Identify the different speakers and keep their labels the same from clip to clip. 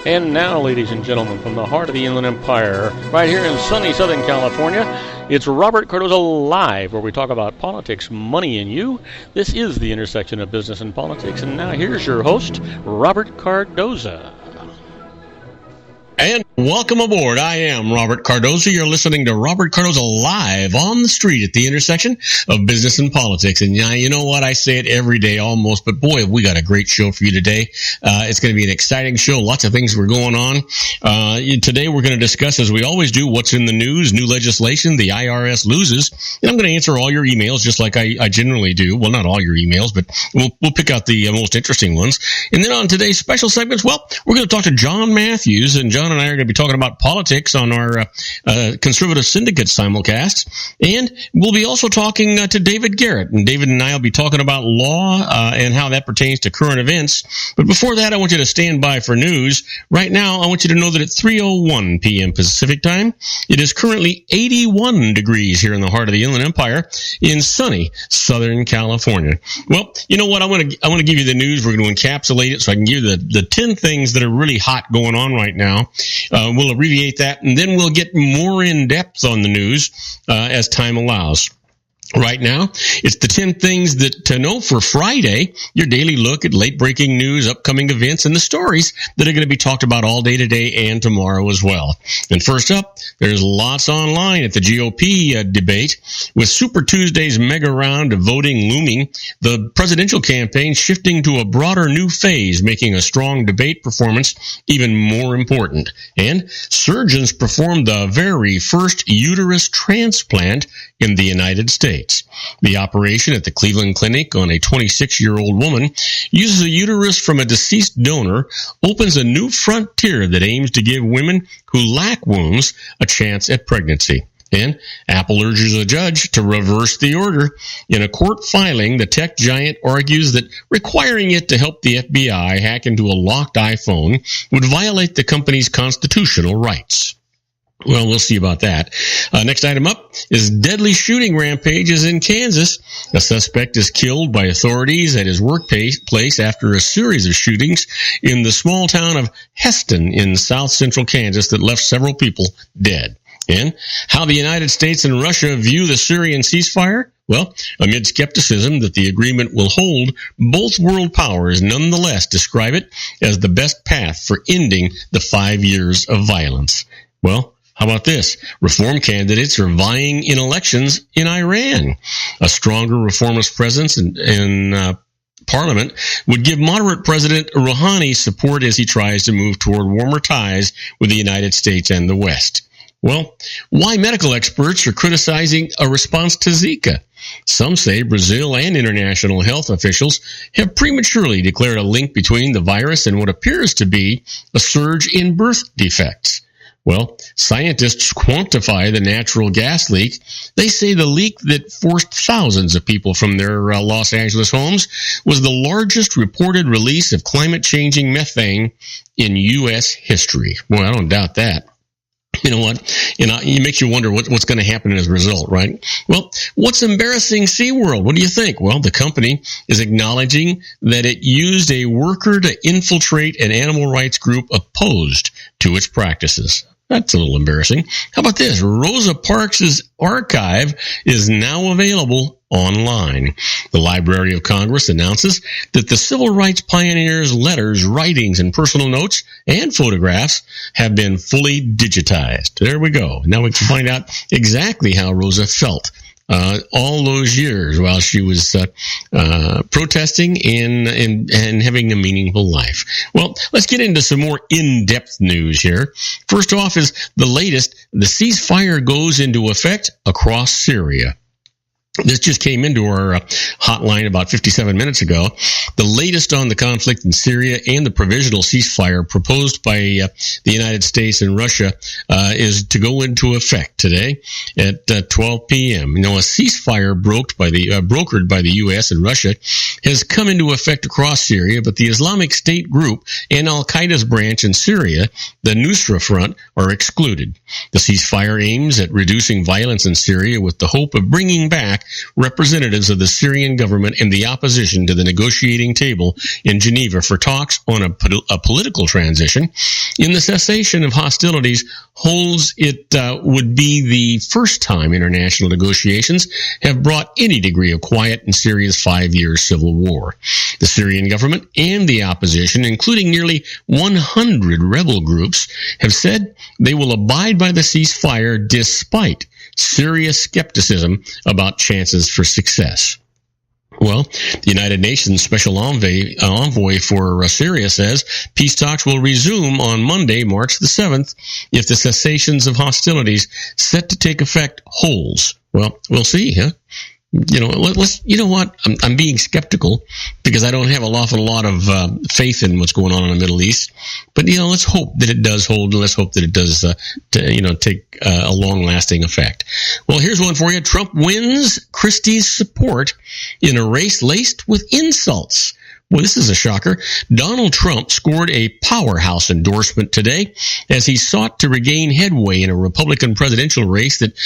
Speaker 1: And now, ladies and gentlemen, from the heart of the Inland Empire, right here in sunny Southern California, it's Robert Cardoza Live, where we talk about politics, money, and you. This is the intersection of business and politics. And now here's your host, Robert Cardoza.
Speaker 2: And welcome aboard. I am Robert Cardoza. You're listening to Robert Cardoza Live on the street at the intersection of business and politics. And you know what? I say it every day almost, but boy, have we got a great show for you today. It's going to be an exciting show. Lots of things are going on. Today we're going to discuss, as we always do, what's in the news, new legislation, the IRS loses. And I'm going to answer all your emails just like I generally do. Well, not all your emails, but we'll pick out the most interesting ones. And then on today's special segments, well, we're going to talk to John Matthews, and John and I are going to be talking about politics on our Conservative Syndicate simulcast. And we'll be also talking to David Garrett. And David and I will be talking about law and how that pertains to current events. But before that, I want you to stand by for news. Right now, I want you to know that at 3:01 p.m. Pacific time, it is currently 81 degrees here in the heart of the Inland Empire in sunny Southern California. Well, you know what? I want to give you the news. We're going to encapsulate it so I can give you the 10 things that are really hot going on right now. We'll abbreviate that, and then we'll get more in depth on the news as time allows. Right now, it's the 10 things that to know for Friday, your daily look at late-breaking news, upcoming events, and the stories that are going to be talked about all day today and tomorrow as well. And first up, there's lots online at the GOP debate. With Super Tuesday's mega round of voting looming, the presidential campaign shifting to a broader new phase, making a strong debate performance even more important. And surgeons performed the very first uterus transplant in the United States. The operation at the Cleveland Clinic on a 26-year-old woman uses a uterus from a deceased donor, opens a new frontier that aims to give women who lack wombs a chance at pregnancy. And Apple urges a judge to reverse the order. In a court filing, the tech giant argues that requiring it to help the FBI hack into a locked iPhone would violate the company's constitutional rights. Well, we'll see about that. Next item up is deadly shooting rampages in Kansas. A suspect is killed by authorities at his workplace after a series of shootings in the small town of Heston in south central Kansas that left several people dead. And how the United States and Russia view the Syrian ceasefire? Well, amid skepticism that the agreement will hold, both world powers nonetheless describe it as the best path for ending the 5 years of violence. Well, how about this? Reform candidates are vying in elections in Iran. A stronger reformist presence in Parliament would give moderate President Rouhani support as he tries to move toward warmer ties with the United States and the West. Well, why medical experts are criticizing a response to Zika? Some say Brazil and international health officials have prematurely declared a link between the virus and what appears to be a surge in birth defects. Well, scientists quantify the natural gas leak. They say the leak that forced thousands of people from their Los Angeles homes was the largest reported release of climate-changing methane in U.S. history. Well, I don't doubt that. You know what? It makes you wonder what's going to happen as a result, right? Well, what's embarrassing SeaWorld? What do you think? Well, the company is acknowledging that it used a worker to infiltrate an animal rights group opposed to its practices. That's a little embarrassing. How about this? Rosa Parks' archive is now available online. The Library of Congress announces that the civil rights pioneers' letters, writings, and personal notes and photographs have been fully digitized. There we go. Now we can find out exactly how Rosa felt all those years while she was protesting and having a meaningful life. Well, let's get into some more in-depth news here. First off is the latest. The ceasefire goes into effect across Syria. This just came into our hotline about 57 minutes ago. The latest on the conflict in Syria and the provisional ceasefire proposed by the United States and Russia is to go into effect today at 12 p.m. You know, a ceasefire brokered by the U.S. and Russia has come into effect across Syria, but the Islamic State group and Al-Qaeda's branch in Syria, the Nusra Front, are excluded. The ceasefire aims at reducing violence in Syria with the hope of bringing back representatives of the Syrian government and the opposition to the negotiating table in Geneva for talks on a political transition in the cessation of hostilities holds it would be the first time international negotiations have brought any degree of quiet in Syria's 5-year civil war. The Syrian government and the opposition, including nearly 100 rebel groups, have said they will abide by the ceasefire despite serious skepticism about chances for success. Well, the United Nations Special Envoy for Syria says peace talks will resume on Monday, March the 7th, if the cessations of hostilities set to take effect holds. Well, we'll see, huh? You know what? I'm being skeptical because I don't have an awful lot of faith in what's going on in the Middle East. But, let's hope that it does hold, and let's hope that it does, take a long-lasting effect. Well, here's one for you. Trump wins Christie's support in a race laced with insults. Well, this is a shocker. Donald Trump scored a powerhouse endorsement today as he sought to regain headway in a Republican presidential race that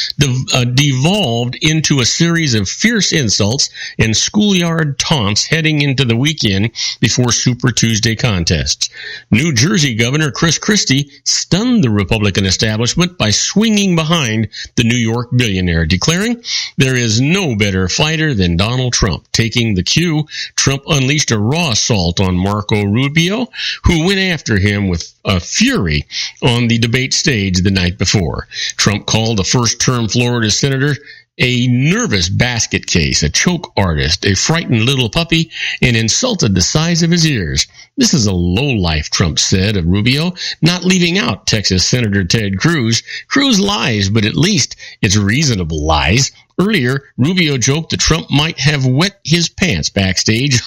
Speaker 2: devolved into a series of fierce insults and schoolyard taunts heading into the weekend before Super Tuesday contests. New Jersey Governor Chris Christie stunned the Republican establishment by swinging behind the New York billionaire, declaring, "There is no better fighter than Donald Trump." Taking the cue, Trump unleashed a raw assault on Marco Rubio, who went after him with fury on the debate stage the night before. Trump called the first-term Florida senator a nervous basket case, a choke artist, a frightened little puppy, and insulted the size of his ears. "This is a lowlife," Trump said of Rubio, not leaving out Texas Senator Ted Cruz. Cruz lies, but at least it's reasonable lies. Earlier, Rubio joked that Trump might have wet his pants backstage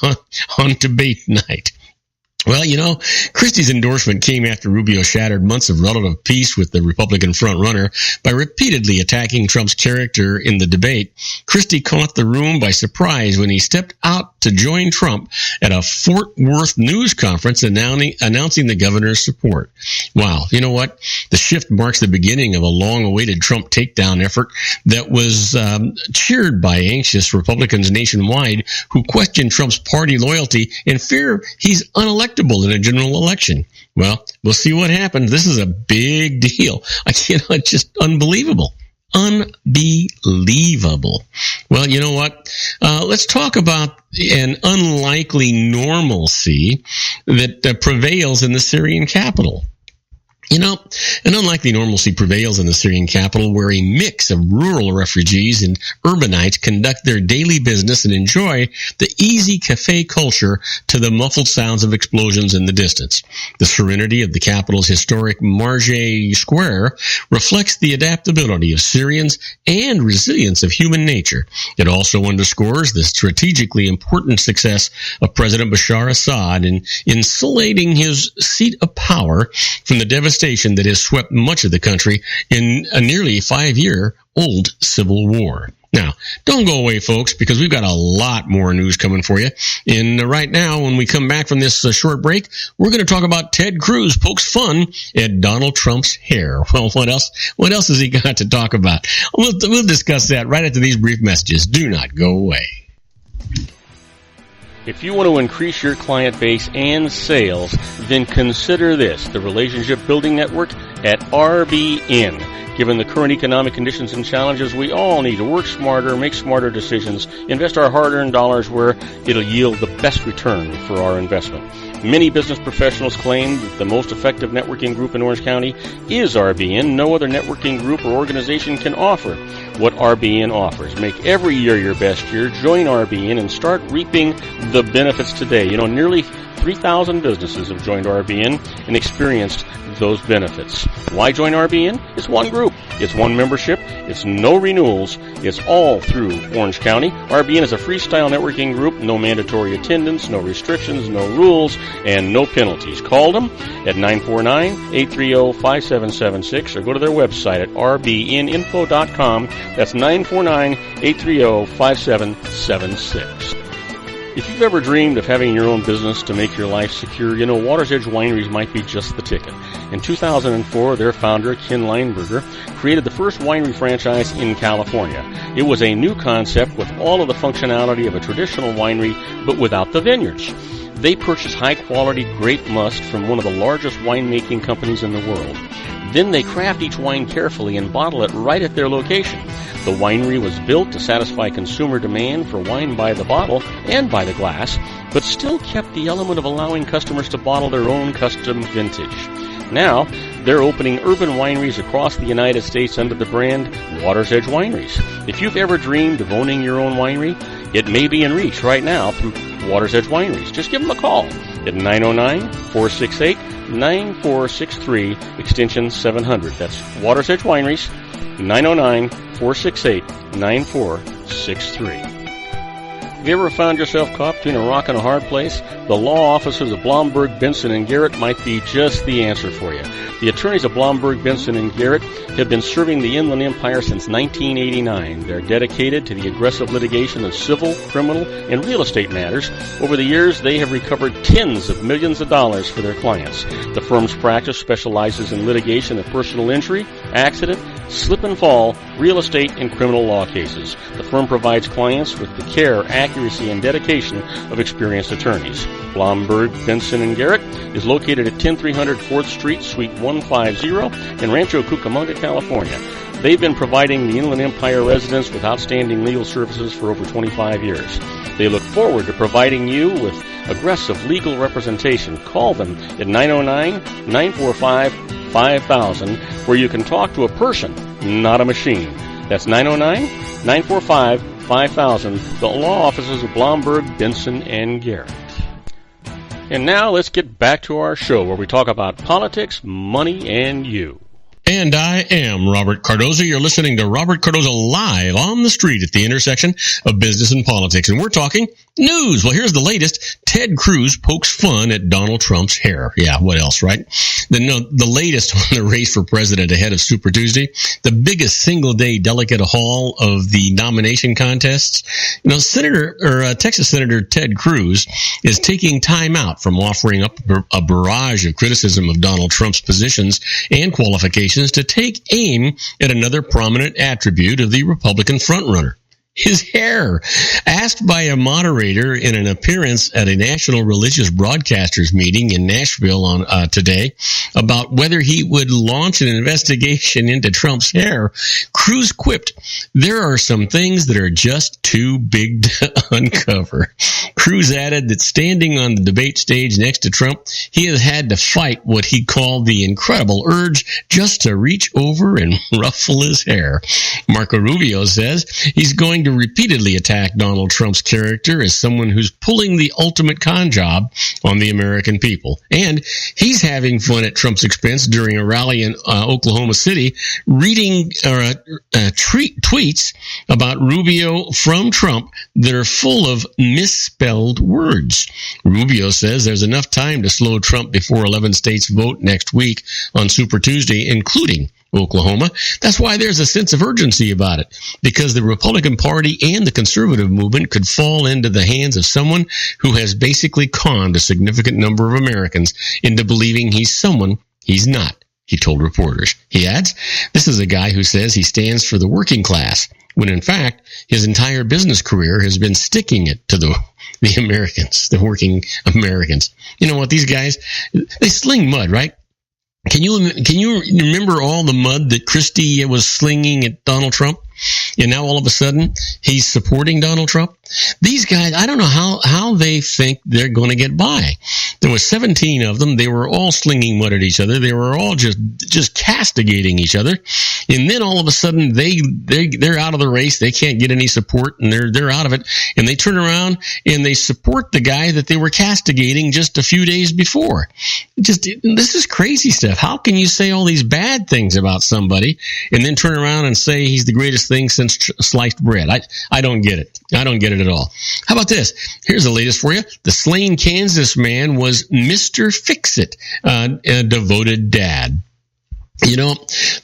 Speaker 2: on debate night. Well, Christie's endorsement came after Rubio shattered months of relative peace with the Republican frontrunner by repeatedly attacking Trump's character in the debate. Christie caught the room by surprise when he stepped out to join Trump at a Fort Worth news conference announcing the governor's support. Wow, you know what? The shift marks the beginning of a long-awaited Trump takedown effort that was cheered by anxious Republicans nationwide who question Trump's party loyalty and fear he's unelectable in a general election. Well, we'll see what happens. This is a big deal. It's just unbelievable. Unbelievable. Well, you know what? Let's talk about an unlikely normalcy that prevails in the Syrian capital. An unlikely normalcy prevails in the Syrian capital where a mix of rural refugees and urbanites conduct their daily business and enjoy the easy cafe culture to the muffled sounds of explosions in the distance. The serenity of the capital's historic Marjah Square reflects the adaptability of Syrians and resilience of human nature. It also underscores the strategically important success of President Bashar Assad in insulating his seat of power from the devastation that has swept much of the country in a nearly 5-year-old civil war. Now, don't go away, folks, because we've got a lot more news coming for you. And right now, when we come back from this short break, we're going to talk about Ted Cruz pokes fun at Donald Trump's hair. Well, what else has he got to talk about? We'll discuss that right after these brief messages. Do not go away.
Speaker 1: If you want to increase your client base and sales, then consider this, the Relationship Building Network at RBN. Given the current economic conditions and challenges, we all need to work smarter, make smarter decisions, invest our hard-earned dollars where it'll yield the best return for our investment. Many business professionals claim that the most effective networking group in Orange County is RBN. No other networking group or organization can offer what RBN offers. Make every year your best year. Join RBN and start reaping the benefits today. Nearly 3,000 businesses have joined RBN and experienced those benefits. Why join RBN? It's one group. It's one membership. It's no renewals. It's all through Orange County. RBN is a freestyle networking group. No mandatory attendance, no restrictions, no rules, and no penalties. Call them at 949-830-5776 or go to their website at rbninfo.com. That's 949-830-5776. If you've ever dreamed of having your own business to make your life secure, you know Water's Edge Wineries might be just the ticket. In 2004, their founder, Ken Lineberger, created the first winery franchise in California. It was a new concept with all of the functionality of a traditional winery, but without the vineyards. They purchased high-quality grape must from one of the largest winemaking companies in the world. Then they craft each wine carefully and bottle it right at their location. The winery was built to satisfy consumer demand for wine by the bottle and by the glass, but still kept the element of allowing customers to bottle their own custom vintage. Now, they're opening urban wineries across the United States under the brand Water's Edge Wineries. If you've ever dreamed of owning your own winery, it may be in reach right now through Water's Edge Wineries. Just give them a call at 909-468-9463, extension 700. That's Water's Edge Wineries, 909-468-9463. Have you ever found yourself caught between a rock and a hard place? The law offices of Blomberg, Benson & Garrett might be just the answer for you. The attorneys of Blomberg, Benson & Garrett have been serving the Inland Empire since 1989. They're dedicated to the aggressive litigation of civil, criminal, and real estate matters. Over the years, they have recovered tens of millions of dollars for their clients. The firm's practice specializes in litigation of personal injury, accident, slip and fall, real estate, and criminal law cases. The firm provides clients with the care, accuracy, and dedication of experienced attorneys. Blomberg, Benson & Garrett is located at 10300 4th Street, Suite 150 in Rancho Cucamonga, California. They've been providing the Inland Empire residents with outstanding legal services for over 25 years. They look forward to providing you with aggressive legal representation. Call them at 909-945-5000, where you can talk to a person, not a machine. That's 909-945-5000, the law offices of Blomberg, Benson & Garrett. And now let's get back to our show where we talk about politics, money, and you.
Speaker 2: And I am Robert Cardoza. You're listening to Robert Cardoza live on the street at the intersection of business and politics. And we're talking news. Well, here's the latest. Ted Cruz pokes fun at Donald Trump's hair. Yeah, what else, right? The latest on the race for president ahead of Super Tuesday, the biggest single-day delegate haul of the nomination contests. Texas Senator Ted Cruz is taking time out from offering up a barrage of criticism of Donald Trump's positions and qualifications to take aim at another prominent attribute of the Republican frontrunner. His hair. Asked by a moderator in an appearance at a national religious broadcasters meeting in Nashville on today about whether he would launch an investigation into Trump's hair, Cruz quipped, "There are some things that are just too big to uncover." Cruz added that standing on the debate stage next to Trump, he has had to fight what he called the incredible urge just to reach over and ruffle his hair. Marco Rubio says he's going to repeatedly attack Donald Trump's character as someone who's pulling the ultimate con job on the American people. And he's having fun at Trump's expense during a rally in Oklahoma City, reading tweets about Rubio from Trump that are full of misspelled words. Rubio says there's enough time to slow Trump before 11 states vote next week on Super Tuesday, including Oklahoma. That's why there's a sense of urgency about it, because the Republican Party and the conservative movement could fall into the hands of someone who has basically conned a significant number of Americans into believing he's someone he's not, he told reporters. He adds, this is a guy who says he stands for the working class, when in fact his entire business career has been sticking it to the Americans, the working Americans. You know what, these guys, they sling mud, right? Can you remember all the mud that Christie was slinging at Donald Trump? And now all of a sudden he's supporting Donald Trump? These guys, I don't know how they think they're going to get by. There were 17 of them. They were all slinging mud at each other. They were all just castigating each other. And then all of a sudden they're out of the race. They can't get any support, and they're out of it. And they turn around and they support the guy that they were castigating just a few days before. This is crazy stuff. How can you say all these bad things about somebody and then turn around and say he's the greatest thing since sliced bread? I don't get it. I don't get it at all. How about this? Here's the latest for you. The slain Kansas man was Mr. Fix-It, a devoted dad. You know,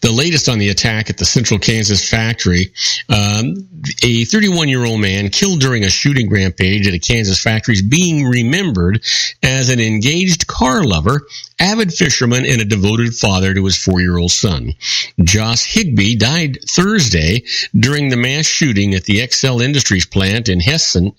Speaker 2: the latest on the attack at the Central Kansas factory, a 31-year-old man killed during a shooting rampage at a Kansas factory is being remembered as an engaged car lover, avid fisherman, and a devoted father to his 4-year-old son. Joss Higbee died Thursday during the mass shooting at the Excel Industries plant in Heston,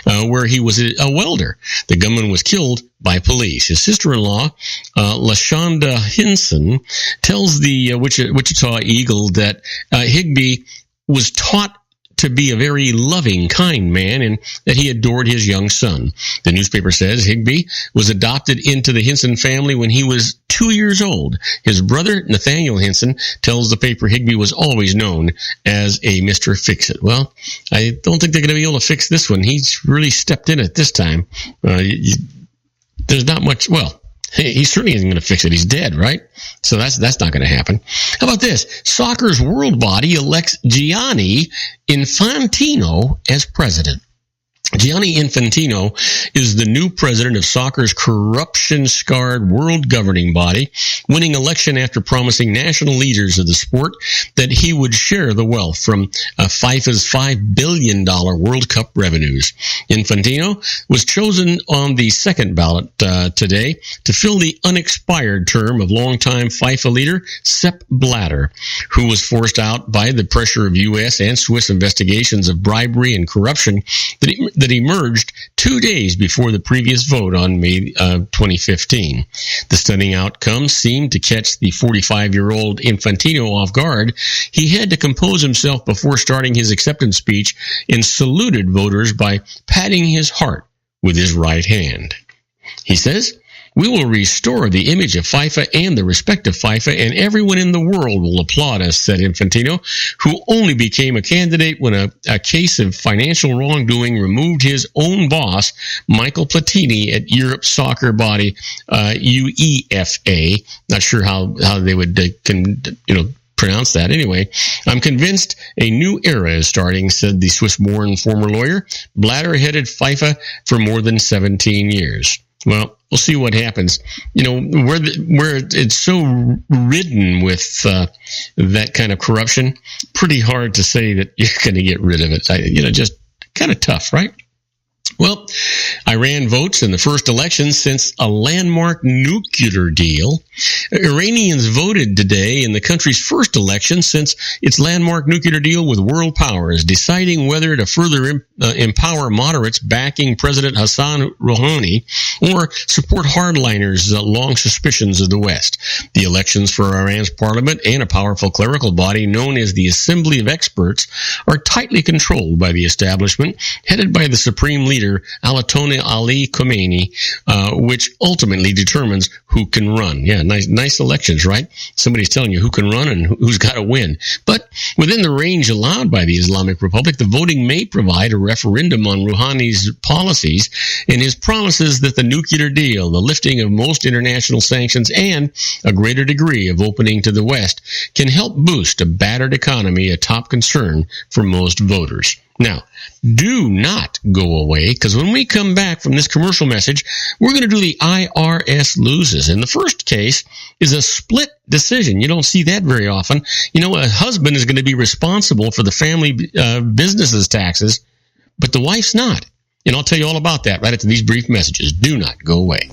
Speaker 2: where he was a welder. The gunman was killed by police. His sister-in-law, LaShonda Hinson, tells the Wichita Eagle that Higbee was taught to be a very loving, kind man, and that he adored his young son. The newspaper says Higbee was adopted into the Hinson family when he was 2 years old. His brother, Nathaniel Hinson, tells the paper Higbee was always known as a Mr. Fix-It. Well, I don't think they're going to be able to fix this one. He's really stepped in it this time. There's not much, well, he certainly isn't going to fix it. He's dead, right? So that's not going to happen. How about this? Soccer's world body elects Gianni Infantino as president. Gianni Infantino is the new president of soccer's corruption-scarred world governing body, winning election after promising national leaders of the sport that he would share the wealth from FIFA's $5 billion World Cup revenues. Infantino was chosen on the second ballot today to fill the unexpired term of longtime FIFA leader Sepp Blatter, who was forced out by the pressure of U.S. and Swiss investigations of bribery and corruption that emerged 2 days before the previous vote on May 2015. The stunning outcome seemed to catch the 45-year-old Infantino off guard. He had to compose himself before starting his acceptance speech and saluted voters by patting his heart with his right hand. He says, "We will restore the image of FIFA and the respect of FIFA, and everyone in the world will applaud us," said Infantino, who only became a candidate when a case of financial wrongdoing removed his own boss, Michael Platini, at Europe's soccer body, UEFA. Not sure how they would pronounce that. Anyway, "I'm convinced a new era is starting," said the Swiss-born former lawyer. Blatter headed FIFA for more than 17 years. Well, we'll see what happens. Where it's so ridden with that kind of corruption, pretty hard to say that you're going to get rid of it. Just kind of tough, right? Well, Iran votes in the first election since a landmark nuclear deal. Iranians voted today in the country's first election since its landmark nuclear deal with world powers, deciding whether to further empower moderates backing President Hassan Rouhani or support hardliners' long suspicions of the West. The elections for Iran's parliament and a powerful clerical body known as the Assembly of Experts are tightly controlled by the establishment, headed by the supreme leader Ayatollah Ali Khamenei, which ultimately determines who can run. Yeah, nice elections, right? Somebody's telling you who can run and who's got to win. But within the range allowed by the Islamic Republic, the voting may provide a referendum on Rouhani's policies and his promises that the nuclear deal, the lifting of most international sanctions, and a greater degree of opening to the West can help boost a battered economy, a top concern for most voters. Now, do not go away, because when we come back from this commercial message, we're going to do the IRS loses. And the first case is a split decision. You don't see that very often. A husband is going to be responsible for the family business's taxes, but the wife's not. And I'll tell you all about that right after these brief messages. Do not go away.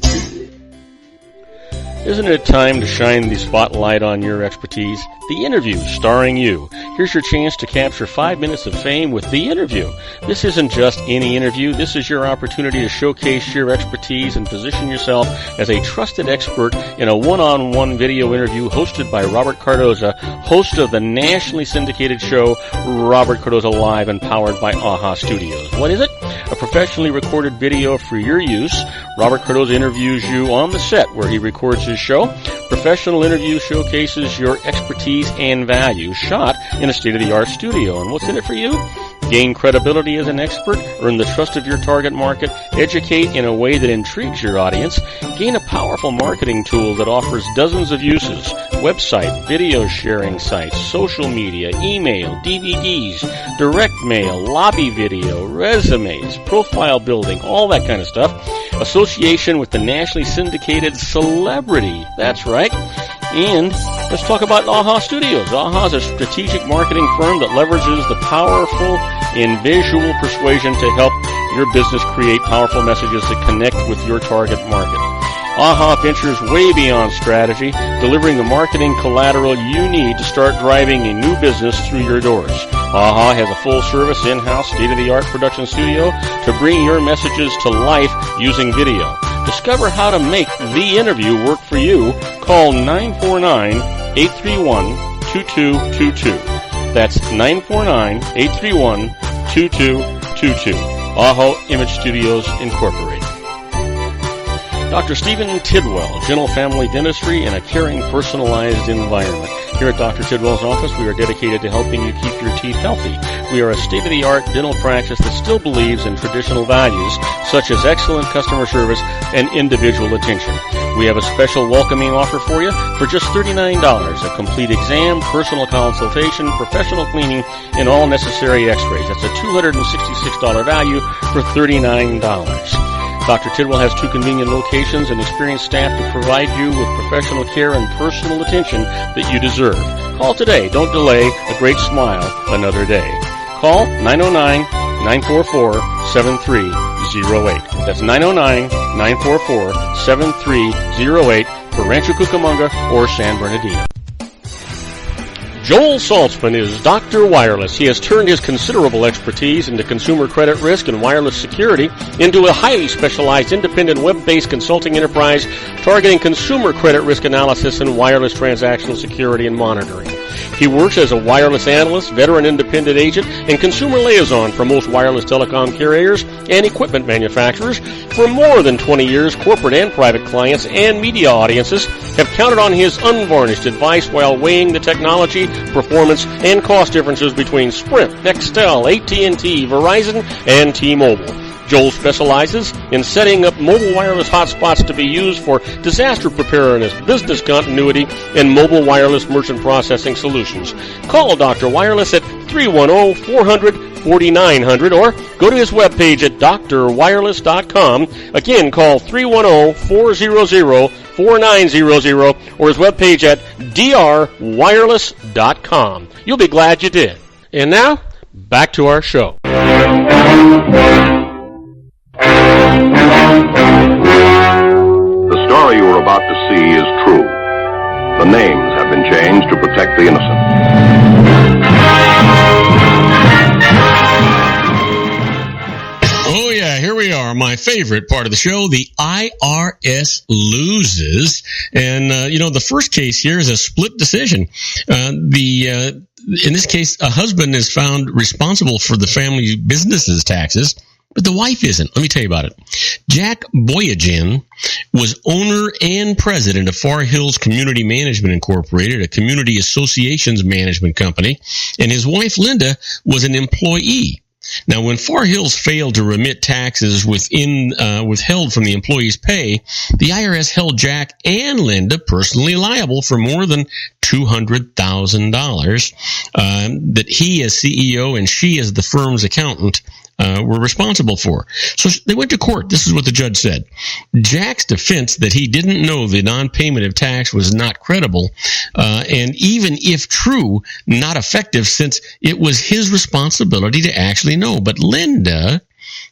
Speaker 1: Isn't it time to shine the spotlight on your expertise? The Interview, starring you. Here's your chance to capture 5 minutes of fame with The Interview. This isn't just any interview. This is your opportunity to showcase your expertise and position yourself as a trusted expert in a one-on-one video interview hosted by Robert Cardoza, host of the nationally syndicated show Robert Cardoza Live and powered by AHA Studios. What is it? A professionally recorded video for your use. Robert Cardoza interviews you on the set where he records his show. Professional interview showcases your expertise and value, shot in a state-of-the-art studio. And what's in it for you? Gain credibility as an expert, earn the trust of your target market, educate in a way that intrigues your audience, gain a powerful marketing tool that offers dozens of uses, website, video sharing sites, social media, email, DVDs, direct mail, lobby video, resumes, profile building, all that kind of stuff. Association with the nationally syndicated celebrity. That's right. And let's talk about AHA Studios. AHA is a strategic marketing firm that leverages the powerful and visual persuasion to help your business create powerful messages that connect with your target market. AHA ventures way beyond strategy, delivering the marketing collateral you need to start driving a new business through your doors. AHA has a full-service, in-house, state-of-the-art production studio to bring your messages to life using video. Discover how to make the interview work for you. Call 949-831-2222. That's 949-831-2222. AHA Image Studios Incorporated. Dr. Stephen Tidwell, Gentle Family Dentistry in a caring, personalized environment. Here at Dr. Tidwell's office, we are dedicated to helping you keep your teeth healthy. We are a state-of-the-art dental practice that still believes in traditional values, such as excellent customer service and individual attention. We have a special welcoming offer for you for just $39, a complete exam, personal consultation, professional cleaning, and all necessary x-rays. That's a $266 value for $39. Dr. Tidwell has 2 convenient locations and experienced staff to provide you with professional care and personal attention that you deserve. Call today. Don't delay. A great smile another day. Call 909-944-7308. That's 909-944-7308 for Rancho Cucamonga or San Bernardino. Joel Saltzman is Dr. Wireless. He has turned his considerable expertise into consumer credit risk and wireless security into a highly specialized independent web-based consulting enterprise targeting consumer credit risk analysis and wireless transactional security and monitoring. He works as a wireless analyst, veteran independent agent, and consumer liaison for most wireless telecom carriers and equipment manufacturers. For more than 20 years, corporate and private clients and media audiences have counted on his unvarnished advice while weighing the technology, performance, and cost differences between Sprint, Nextel, AT&T, Verizon, and T-Mobile. Joel specializes in setting up mobile wireless hotspots to be used for disaster preparedness, business continuity, and mobile wireless merchant processing solutions. Call Dr. Wireless at 310-400-4900 or go to his webpage at drwireless.com. Again, call 310-400-4900 or his webpage at drwireless.com. You'll be glad you did. And now, back to our show.
Speaker 3: The story you are about to see is true. The names have been changed to protect the innocent.
Speaker 2: Oh, yeah, here we are. My favorite part of the show, the IRS loses. And, the first case here is a split decision. In this case, a husband is found responsible for the family business's taxes, but the wife isn't. Let me tell you about it. Jack Boyajian was owner and president of Far Hills Community Management Incorporated, a community associations management company, and his wife, Linda, was an employee. Now, when Far Hills failed to remit taxes withheld from the employee's pay, the IRS held Jack and Linda personally liable for more than $200,000 that he as CEO and she as the firm's accountant were responsible for. So they went to court. This is what the judge said. Jack's defense that he didn't know the non-payment of tax was not credible, and even if true, not effective, since it was his responsibility to actually know. But Linda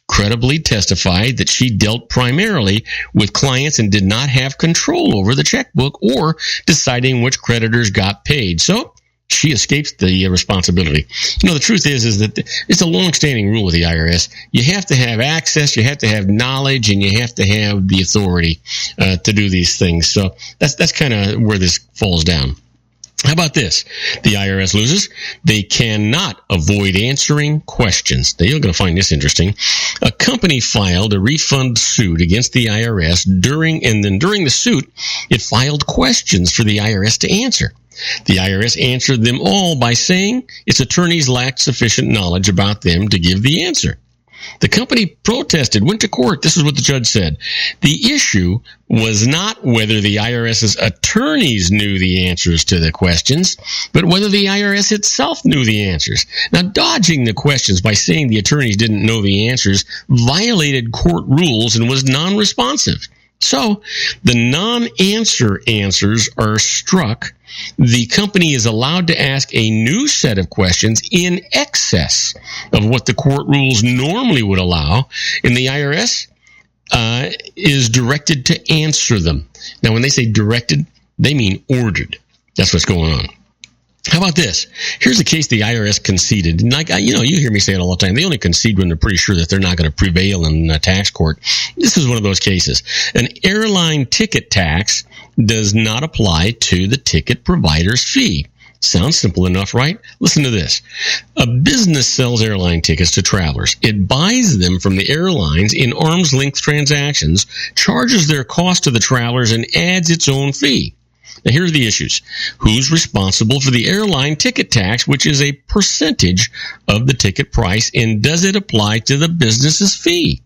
Speaker 2: credibly testified that she dealt primarily with clients and did not have control over the checkbook or deciding which creditors got paid. So she escapes the responsibility. The truth is that it's a long-standing rule of the IRS. You have to have access, you have to have knowledge, and you have to have the authority to do these things. So that's kind of where this falls down. How about this? The IRS loses. They cannot avoid answering questions. Now, you're going to find this interesting. A company filed a refund suit against the IRS during the suit, it filed questions for the IRS to answer. The IRS answered them all by saying its attorneys lacked sufficient knowledge about them to give the answer. The company protested, went to court. This is what the judge said. The issue was not whether the IRS's attorneys knew the answers to the questions, but whether the IRS itself knew the answers. Now, dodging the questions by saying the attorneys didn't know the answers violated court rules and was non-responsive. So the non-answer answers are struck. The company is allowed to ask a new set of questions in excess of what the court rules normally would allow, and the IRS is directed to answer them. Now, when they say directed, they mean ordered. That's what's going on. How about this? Here's a case the IRS conceded. And you hear me say it all the time. They only concede when they're pretty sure that they're not going to prevail in a tax court. This is one of those cases. An airline ticket tax does not apply to the ticket provider's fee. Sounds simple enough, right? Listen to this. A business sells airline tickets to travelers. It buys them from the airlines in arm's length transactions, charges their cost to the travelers, and adds its own fee. Now, here are the issues. Who's responsible for the airline ticket tax, which is a percentage of the ticket price, and does it apply to the business's fee?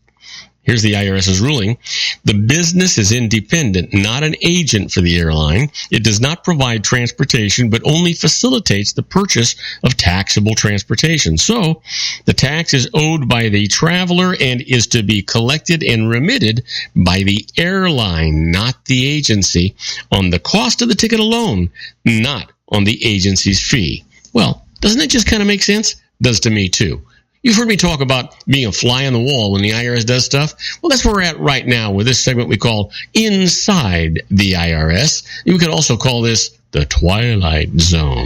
Speaker 2: Here's the IRS's ruling. The business is independent, not an agent for the airline. It does not provide transportation, but only facilitates the purchase of taxable transportation. So, the tax is owed by the traveler and is to be collected and remitted by the airline, not the agency, on the cost of the ticket alone, not on the agency's fee. Well, doesn't that just kind of make sense? Does to me, too. You've heard me talk about being a fly on the wall when the IRS does stuff. Well, that's where we're at right now with this segment we call Inside the IRS. You could also call this the Twilight Zone.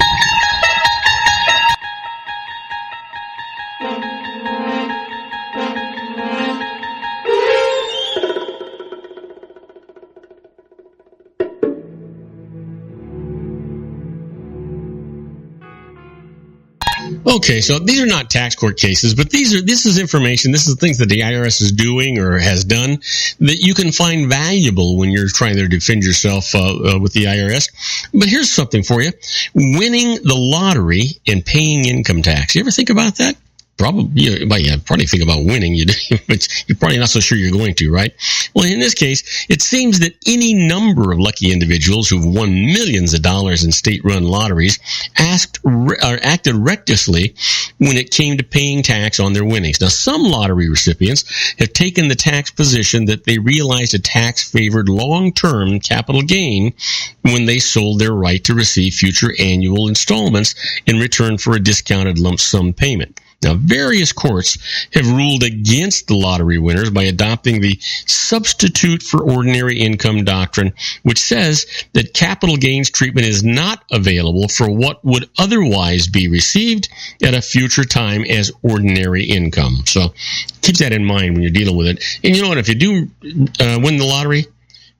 Speaker 2: Okay, so these are not tax court cases, but this is information, this is things that the IRS is doing or has done that you can find valuable when you're trying to defend yourself with the IRS. But here's something for you. Winning the lottery and paying income tax. You ever think about that? Probably, probably think about winning, but you're probably not so sure you're going to, right? Well, in this case, it seems that any number of lucky individuals who've won millions of dollars in state-run lotteries acted recklessly when it came to paying tax on their winnings. Now, some lottery recipients have taken the tax position that they realized a tax-favored long-term capital gain when they sold their right to receive future annual installments in return for a discounted lump sum payment. Now, various courts have ruled against the lottery winners by adopting the substitute for ordinary income doctrine, which says that capital gains treatment is not available for what would otherwise be received at a future time as ordinary income. So keep that in mind when you're dealing with it. And you know what? If you do win the lottery,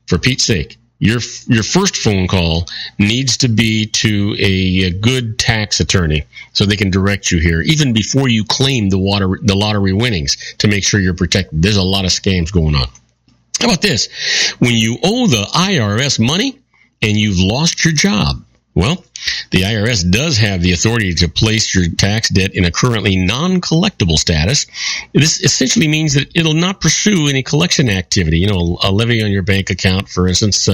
Speaker 2: for Pete's sake, your first phone call needs to be to a good tax attorney so they can direct you here, even before you claim the lottery winnings, to make sure you're protected. There's a lot of scams going on. How about this? When you owe the IRS money and you've lost your job, well, the IRS does have the authority to place your tax debt in a currently non-collectible status. This essentially means that it'll not pursue any collection activity. A levy on your bank account, for instance,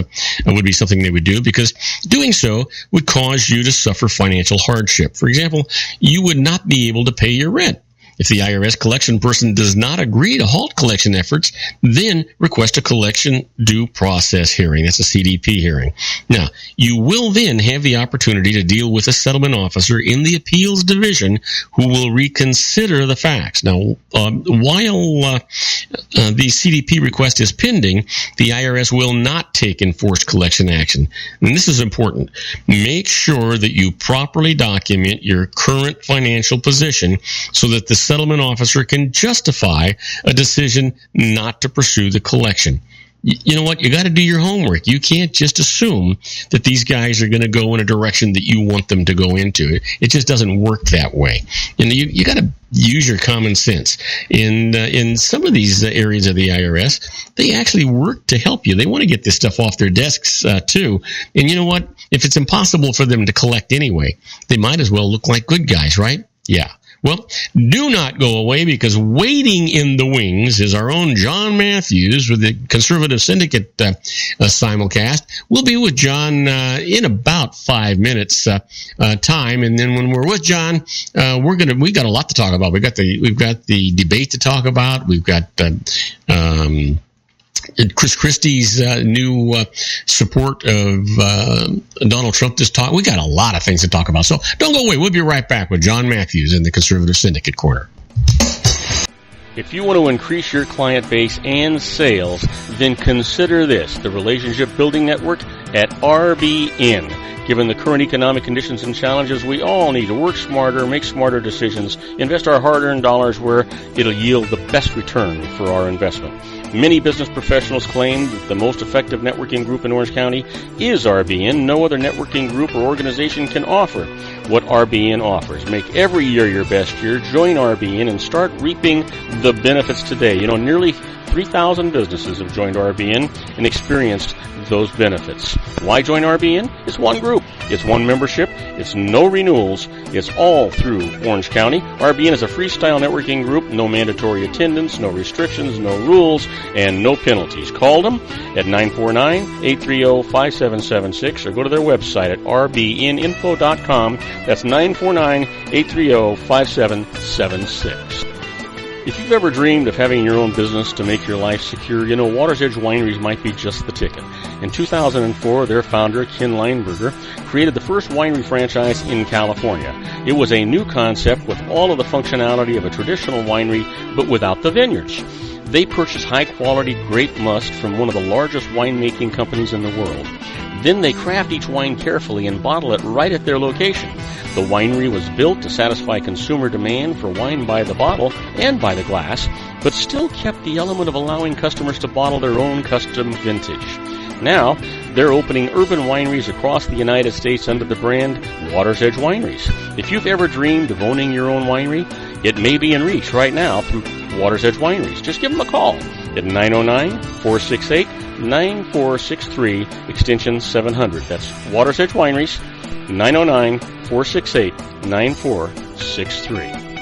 Speaker 2: would be something they would do, because doing so would cause you to suffer financial hardship. For example, you would not be able to pay your rent. If the IRS collection person does not agree to halt collection efforts, then request a collection due process hearing. That's a CDP hearing. Now, you will then have the opportunity to deal with a settlement officer in the appeals division who will reconsider the facts. Now, while the CDP request is pending, the IRS will not take enforced collection action. And this is important. Make sure that you properly document your current financial position so that the settlement officer can justify a decision not to pursue the collection. You know what? You got to do your homework. You can't just assume that these guys are going to go in a direction that you want them to go into. It just doesn't work that way. And you got to use your common sense. In some of these areas of the IRS, they actually work to help you. They want to get this stuff off their desks too. And you know what? If it's impossible for them to collect anyway, they might as well look like good guys, right? Yeah. Well, do not go away, because waiting in the wings is our own John Matthews with the Conservative Syndicate simulcast. We'll be with John in about 5 minutes time, and then when we're with John, we got a lot to talk about. We've got the debate to talk about. We've got Chris Christie's new support of Donald Trump this talk. We got a lot of things to talk about. So don't go away. We'll be right back with John Matthews in the Conservative Syndicate Corner.
Speaker 1: If you want to increase your client base and sales, then consider this, the Relationship Building Network at RBN. Given the current economic conditions and challenges, we all need to work smarter, make smarter decisions, invest our hard-earned dollars where it'll yield the best return for our investment. Many business professionals claim that the most effective networking group in Orange County is RBN. No other networking group or organization can offer what RBN offers. Make every year your best year. Join RBN and start reaping the benefits today. You know, nearly 3,000 businesses have joined RBN and experienced those benefits. Why join RBN? It's one group. It's one membership. It's no renewals. It's all through Orange County. RBN is a freestyle networking group. No mandatory attendance, no restrictions, no rules, and no penalties. Call them at 949-830-5776 or go to their website at rbninfo.com. That's 949-830-5776. If you've ever dreamed of having your own business to make your life secure, you know Water's Edge Wineries might be just the ticket. In 2004, their founder, Ken Lineberger, created the first winery franchise in California. It was a new concept with all of the functionality of a traditional winery, but without the vineyards. They purchased high-quality grape must from one of the largest winemaking companies in the world. Then they craft each wine carefully and bottle it right at their location. The winery was built to satisfy consumer demand for wine by the bottle and by the glass, but still kept the element of allowing customers to bottle their own custom vintage. Now, they're opening urban wineries across the United States under the brand Water's Edge Wineries. If you've ever dreamed of owning your own winery, it may be in reach right now through Water's Edge Wineries. Just give them a call at 909-468-9463, extension 700. That's Water's Edge Wineries, 909-468-9463.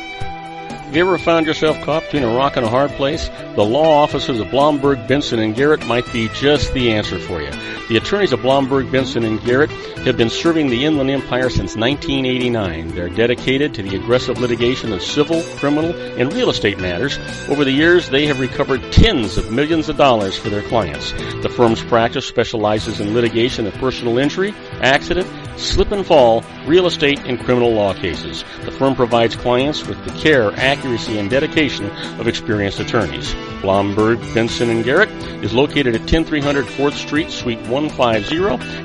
Speaker 1: Have you ever found yourself caught between a rock and a hard place? The law offices of Blomberg, Benson, and Garrett might be just the answer for you. The attorneys of Blomberg, Benson, and Garrett have been serving the Inland Empire since 1989. They're dedicated to the aggressive litigation of civil, criminal, and real estate matters. Over the years, they have recovered tens of millions of dollars for their clients. The firm's practice specializes in litigation of personal injury, accident, slip and fall, real estate, and criminal law cases. The firm provides clients with the care, accuracy, and dedication of experienced attorneys. Blomberg, Benson, and Garrett is located at 10300 4th Street, Suite 150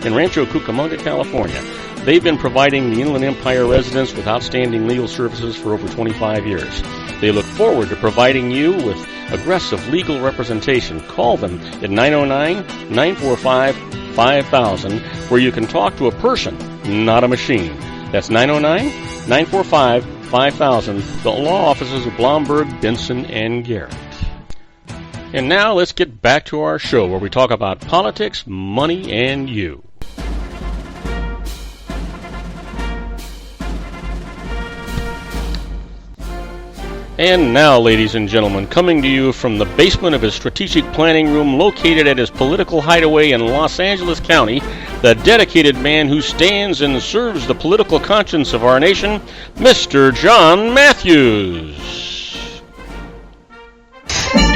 Speaker 1: in Rancho Cucamonga, California. They've been providing the Inland Empire residents with outstanding legal services for over 25 years. They look forward to providing you with aggressive legal representation. Call them at 909-945-5000, where you can talk to a person, not a machine. That's 909-945-5000, the law offices of Blomberg, Benson, and Garrett. And now let's get back to our show where we talk about politics, money, and you. And now, ladies and gentlemen, coming to you from the basement of his strategic planning room located at his political hideaway in Los Angeles County, the dedicated man who stands and serves the political conscience of our nation, Mr. John Matthews.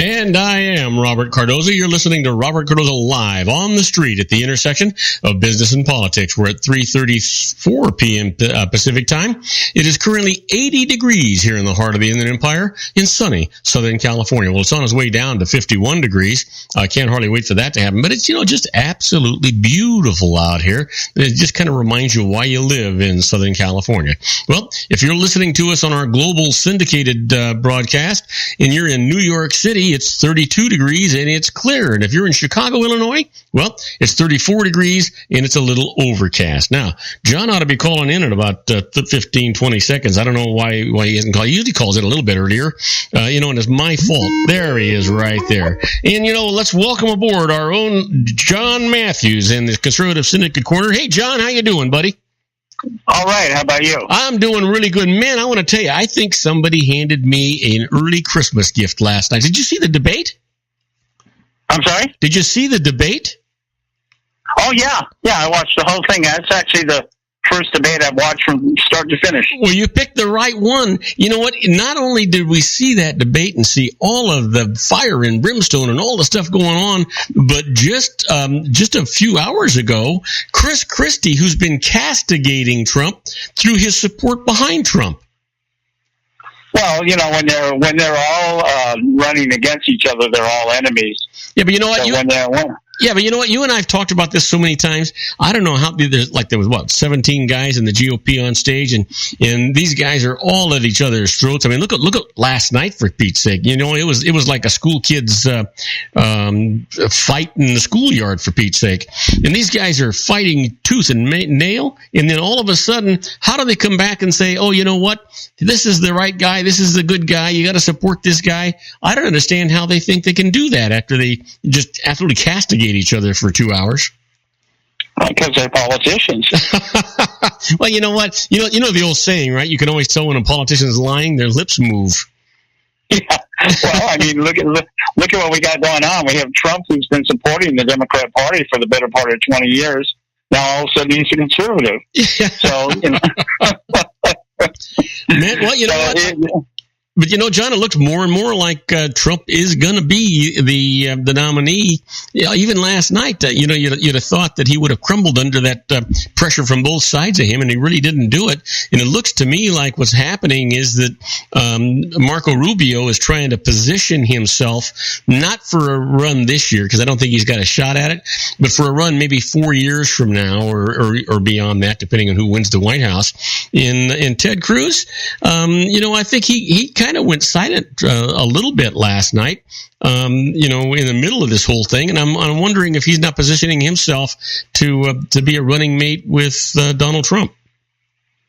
Speaker 2: And I am Robert Cardoza. You're listening to Robert Cardoza live on the street at the intersection of business and politics. We're at 3:34 p.m. Pacific time. It is currently 80 degrees here in the heart of the Inland Empire in sunny Southern California. Well, it's on its way down to 51 degrees. I can't hardly wait for that to happen. But it's, just absolutely beautiful out here. It just kind of reminds you why you live in Southern California. Well, if you're listening to us on our global syndicated broadcast and you're in New York City, it's 32 degrees and it's clear. And if you're in Chicago, Illinois, well, it's 34 degrees and it's a little overcast. Now, John ought to be calling in at about 15, 20 seconds. I don't know why he hasn't called. He usually calls in a little bit earlier, and it's my fault. There he is right there. And, let's welcome aboard our own John Matthews in the Conservative Syndicate Corner. Hey, John, how you doing, buddy?
Speaker 4: All right. How about you?
Speaker 2: I'm doing really good. Man, I want to tell you, I think somebody handed me an early Christmas gift last night. Did you see the debate?
Speaker 4: I'm sorry?
Speaker 2: Did you see the debate?
Speaker 4: Oh, yeah. Yeah, I watched the whole thing. That's actually the first debate I've watched from start to finish.
Speaker 2: Well, you picked the right one. You know what? Not only did we see that debate and see all of the fire and brimstone and all the stuff going on, but just a few hours ago, Chris Christie, who's been castigating Trump through his support behind Trump.
Speaker 4: Well, when they're all running against each other, they're all enemies.
Speaker 2: Yeah, but you know what?
Speaker 4: So
Speaker 2: Yeah, but you know what? You and I have talked about this so many times. I don't know how there was 17 guys in the GOP on stage, and these guys are all at each other's throats. I mean, look at last night, for Pete's sake. You know, it was like a school kid's fight in the schoolyard, for Pete's sake. And these guys are fighting tooth and nail, and then all of a sudden, how do they come back and say, "Oh, you know what? This is the right guy. This is the good guy. You got to support this guy." I don't understand how they think they can do that after they just absolutely castigate each other for 2 hours.
Speaker 4: Because they're politicians.
Speaker 2: Well, you know what? You know the old saying, right? You can always tell when a politician's lying; their lips move.
Speaker 4: Yeah. Well, I mean, look at what we got going on. We have Trump, who's been supporting the Democrat Party for the better part of 20 years. Now all of a sudden he's a conservative. Yeah. So,
Speaker 2: Man, well, you know what? But, John, it looks more and more like Trump is going to be the nominee. Even last night, you'd have thought that he would have crumbled under that pressure from both sides of him, and he really didn't do it. And it looks to me like what's happening is that Marco Rubio is trying to position himself not for a run this year, because I don't think he's got a shot at it, but for a run maybe 4 years from now or beyond that, depending on who wins the White House. In Ted Cruz, I think he kind of went silent a little bit last night, in the middle of this whole thing, and I'm wondering if he's not positioning himself to be a running mate with Donald Trump.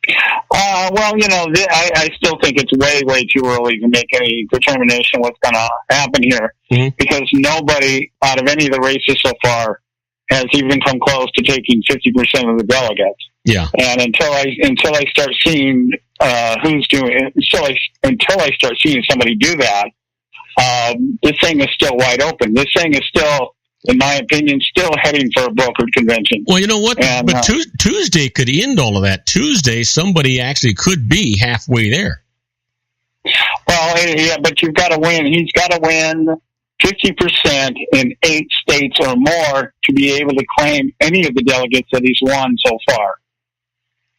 Speaker 4: I still think it's way too early to make any determination what's going to happen here, because nobody out of any of the races so far has even come close to taking 50% of the delegates.
Speaker 2: Yeah.
Speaker 4: And until I start seeing who's doing it, until I start seeing somebody do that, this thing is still wide open. This thing is still, in my opinion, still heading for a brokered convention.
Speaker 2: Well, you know what? But Tuesday could end all of that. Tuesday, somebody actually could be halfway there.
Speaker 4: Well, yeah, but you've got to win. He's got to win 50% in 8 states or more to be able to claim any of the delegates that he's won so far.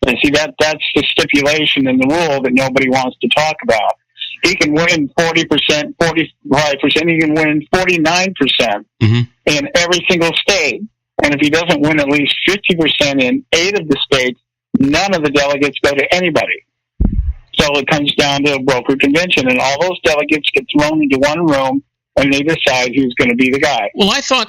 Speaker 4: And see, that's the stipulation in the rule that nobody wants to talk about. He can win 40%, 45%, he can win 49% in every single state. And if he doesn't win at least 50% in 8 of the states, none of the delegates go to anybody. So it comes down to a brokered convention, and all those delegates get thrown into one room, and they decide who's going to be the guy.
Speaker 2: Well, I thought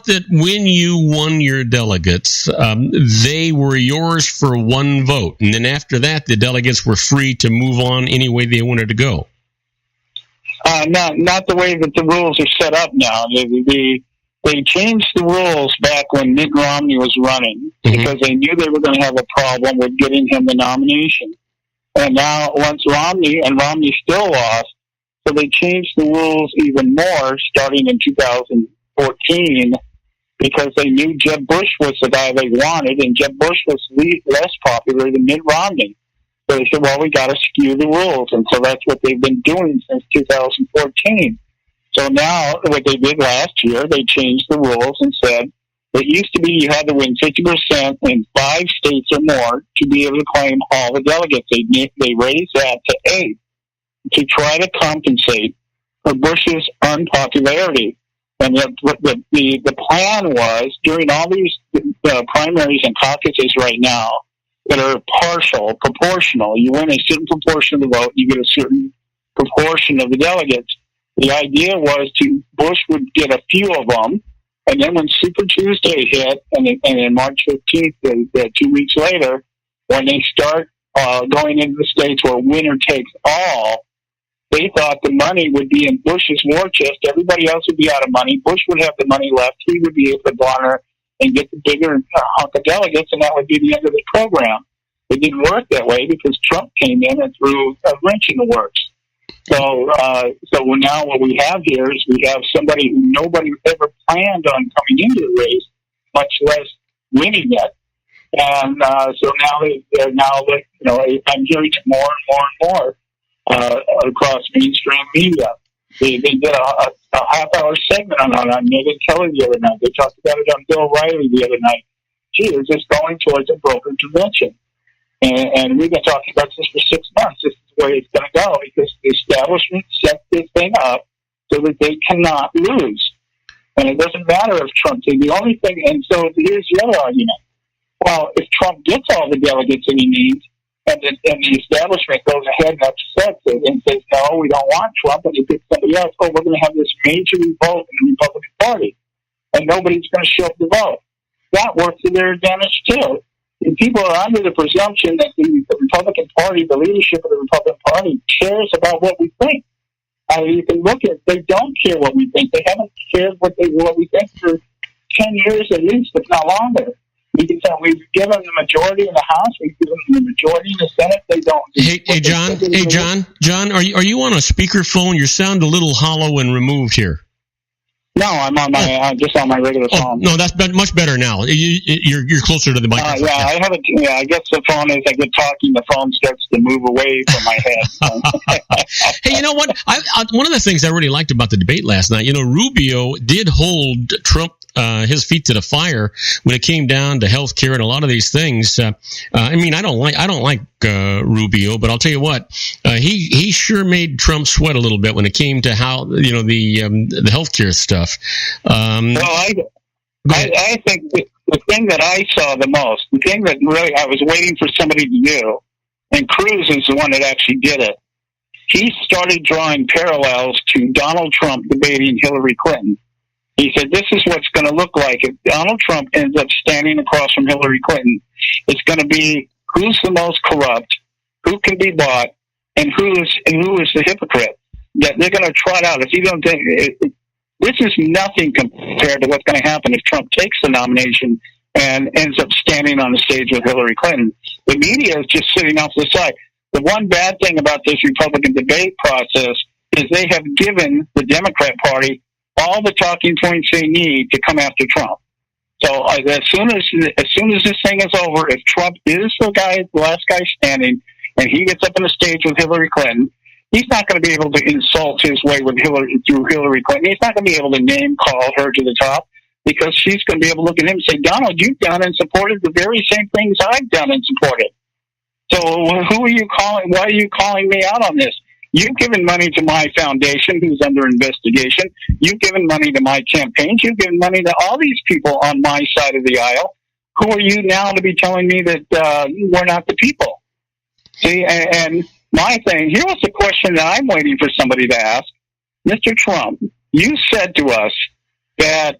Speaker 2: that when you won your delegates, they were yours for one vote, and then after that, the delegates were free to move on any way they wanted to go.
Speaker 4: Not the way that the rules are set up now. They changed the rules back when Mitt Romney was running because they knew they were going to have a problem with getting him the nomination. And now, once Romney still lost, so they changed the rules even more starting in 2014 because they knew Jeb Bush was the guy they wanted, and Jeb Bush was less popular than Mitt Romney. So they said, well, we got to skew the rules. And so that's what they've been doing since 2014. So now what they did last year, they changed the rules and said it used to be you had to win 50% in 5 states or more to be able to claim all the delegates. They raised that to 8 to try to compensate for Bush's unpopularity. And the plan was during all these primaries and caucuses right now that are partial, proportional, you win a certain proportion of the vote, you get a certain proportion of the delegates. The idea was Bush would get a few of them, and then when Super Tuesday hit, and in March 15th, 2 weeks later, when they start going into the states where winner takes all, they thought the money would be in Bush's war chest. Everybody else would be out of money. Bush would have the money left. He would be able to garner and get the bigger hunk of delegates, and that would be the end of the program. It didn't work that way because Trump came in and threw a wrench in the works. So now what we have here is we have somebody who nobody ever planned on coming into the race, much less winning it. And so now they're I'm hearing it more and more across mainstream media. They did a half-hour segment on Megyn Kelly the other night. They talked about it on Bill Riley the other night. Gee, it's just going towards a broker intervention. And we've been talking about this for 6 months. This is the way it's going to go because the establishment set this thing up so that they cannot lose. And it doesn't matter if Trump did. The only thing, and so here's the other argument. Well, if Trump gets all the delegates that he needs, and the establishment goes ahead and upsets it and says, no, we don't want Trump, and he picks somebody else, we're going to have this major revolt in the Republican Party, and nobody's going to show up to vote. That works to their advantage, too. And people are under the presumption that the Republican Party, the leadership of the Republican Party, cares about what we think. You can look at, they don't care what we think. They haven't cared what we think for 10 years at least, if not longer. We can tell we've given them the majority in the House, we've given them the majority in the Senate. They don't.
Speaker 2: John, are you on a speakerphone? You sound a little hollow and removed here.
Speaker 4: No, I'm on my just on my regular phone.
Speaker 2: No, that's much better now. You're closer to the microphone.
Speaker 4: I have it. Yeah, I guess the phone as I get talking, the phone starts to move away from my head.
Speaker 2: Hey, you know what? One of the things I really liked about the debate last night, Rubio did hold Trump his feet to the fire when it came down to health care and a lot of these things. I don't like Rubio, but I'll tell you what, he sure made Trump sweat a little bit when it came to how the health care stuff.
Speaker 4: I think the thing that I saw the most, the thing that really I was waiting for somebody to do, and Cruz is the one that actually did it. He started drawing parallels to Donald Trump debating Hillary Clinton. He said, this is what's going to look like if Donald Trump ends up standing across from Hillary Clinton. It's going to be who's the most corrupt, who can be bought, and who is the hypocrite. That they're going to trot out. If you don't think this is nothing compared to what's going to happen if Trump takes the nomination and ends up standing on the stage with Hillary Clinton. The media is just sitting off to the side. The one bad thing about this Republican debate process is they have given the Democrat Party all the talking points they need to come after Trump. So as soon as this thing is over, if Trump is the last guy standing, and he gets up on the stage with Hillary Clinton, he's not going to be able to insult his way through Hillary Clinton. He's not going to be able to name call her to the top because she's going to be able to look at him and say, Donald, you've done and supported the very same things I've done and supported. So who are you calling? Why are you calling me out on this? You've given money to my foundation, who's under investigation. You've given money to my campaigns. You've given money to all these people on my side of the aisle. Who are you now to be telling me that we're not the people? See, and my thing, here was the question that I'm waiting for somebody to ask. Mr. Trump, you said to us that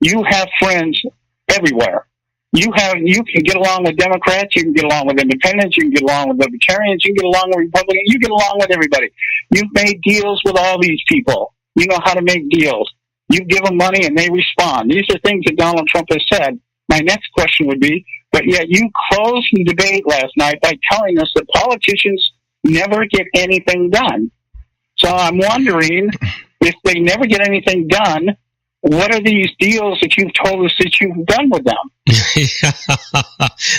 Speaker 4: you have friends everywhere. You can get along with Democrats, you can get along with independents, you can get along with libertarians, you can get along with Republicans, you get along with everybody. You've made deals with all these people. You know how to make deals. You give them money and they respond. These are things that Donald Trump has said. My next question would be, but yet you closed the debate last night by telling us that politicians never get anything done. So I'm wondering, if they never get anything done, what are these deals that you've told us that you've done with them?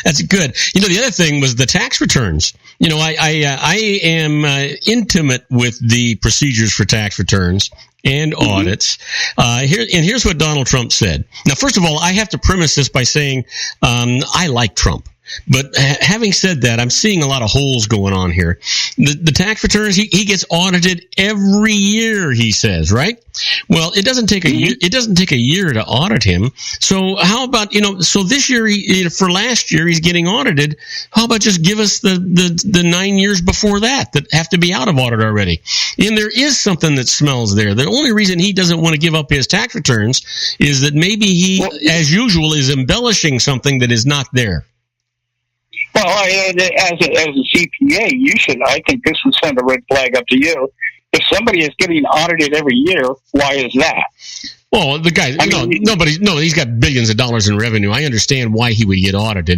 Speaker 2: That's good. The other thing was the tax returns. I am intimate with the procedures for tax returns and audits. Here's what Donald Trump said. Now, first of all, I have to premise this by saying I like Trump. But having said that, I'm seeing a lot of holes going on here. The tax returns, he gets audited every year, he says, right? Well, it doesn't take a year. It doesn't take a year to audit him. So how about, so this year, for last year, he's getting audited. How about just give us the 9 years before that have to be out of audit already? And there is something that smells there. The only reason he doesn't want to give up his tax returns is that maybe he, as usual, is embellishing something that is not there.
Speaker 4: Well, as a CPA, I think this would send a red flag up to you. If somebody is getting audited every year, why is that?
Speaker 2: Well, the guy, he's got billions of dollars in revenue. I understand why he would get audited.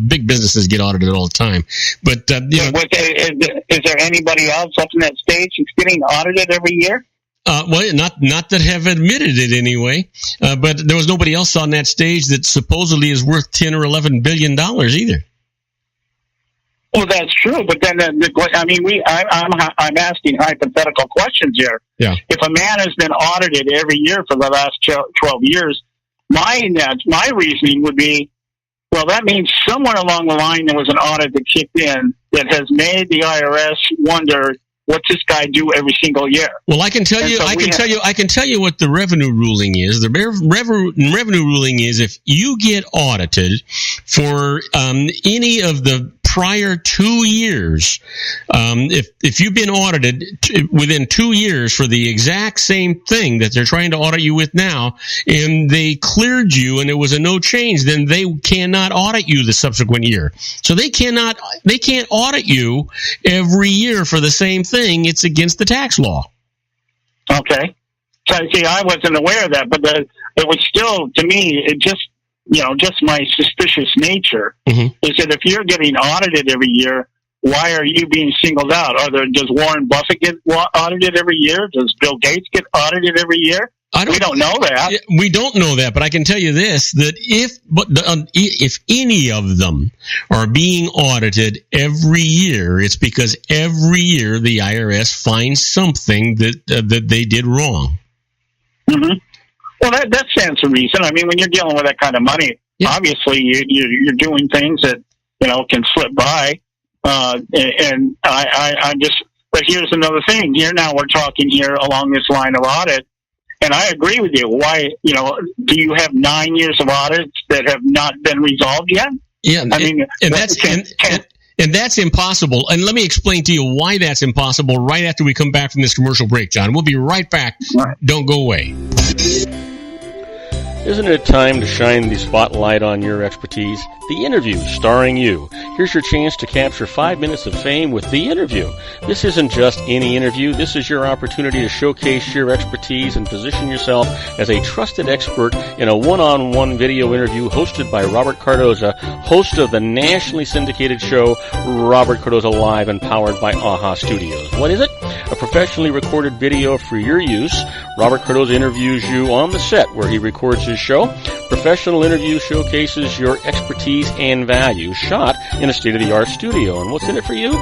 Speaker 2: Big businesses get audited all the time. But,
Speaker 4: is there anybody else up in that stage that's getting audited every year?
Speaker 2: Well, not that have admitted it anyway, but there was nobody else on that stage that supposedly is worth $10 or $11 billion either.
Speaker 4: Well, that's true, but then I'm asking hypothetical questions here.
Speaker 2: Yeah.
Speaker 4: If a man has been audited every year for the last 12 years, my reasoning would be, well, that means somewhere along the line there was an audit that kicked in that has made the IRS wonder, what's this guy do every single year?
Speaker 2: Well, I can tell you what the revenue ruling is. The revenue ruling is if you get audited for any of the prior 2 years, if you've been audited within 2 years for the exact same thing that they're trying to audit you with now, and they cleared you and it was a no change, then they cannot audit you the subsequent year. So they can't audit you every year for the same thing. It's against the tax law.
Speaker 4: Okay. So, see, I wasn't aware of that, but it was still, to me, it just my suspicious nature is that if you're getting audited every year, why are you being singled out? Does Warren Buffett get audited every year? Does Bill Gates get audited every year? We don't know that.
Speaker 2: We don't know that, but I can tell you this, that if any of them are being audited every year, it's because every year the IRS finds something that they did wrong.
Speaker 4: Mm-hmm. Well, that stands to reason. I mean, when you're dealing with that kind of money, obviously you're doing things that can slip by. And I'm just. But here's another thing. Here now we're talking here along this line of audit, and I agree with you. Why? Do you have 9 years of audits that have not been resolved yet?
Speaker 2: Yeah, and that's impossible. And let me explain to you why that's impossible right after we come back from this commercial break, John. We'll be right back. Right. Don't go away.
Speaker 1: Isn't it time to shine the spotlight on your expertise? The Interview, starring you. Here's your chance to capture 5 minutes of fame with The Interview. This isn't just any interview. This is your opportunity to showcase your expertise and position yourself as a trusted expert in a one-on-one video interview hosted by Robert Cardoza, host of the nationally syndicated show Robert Cardoza Live and powered by AHA Studios. What is it? A professionally recorded video for your use. Robert Cardoza interviews you on the set where he records his show. Professional interview showcases your expertise and value, shot in a state-of-the-art studio. And what's in it for you?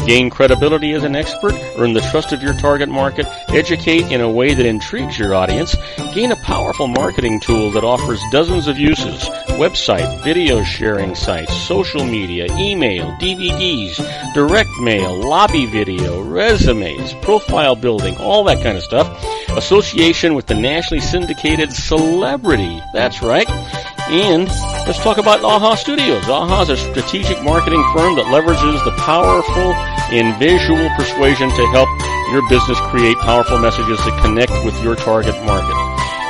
Speaker 1: Gain credibility as an expert, earn the trust of your target market, educate in a way that intrigues your audience, gain a powerful marketing tool that offers dozens of uses, website, video sharing sites, social media, email, DVDs, direct mail, lobby video, resumes, profile building, all that kind of stuff. Association with the nationally syndicated celebrity. That's right. And let's talk about AHA Studios. AHA is a strategic marketing firm that leverages the powerful and visual persuasion to help your business create powerful messages that connect with your target market.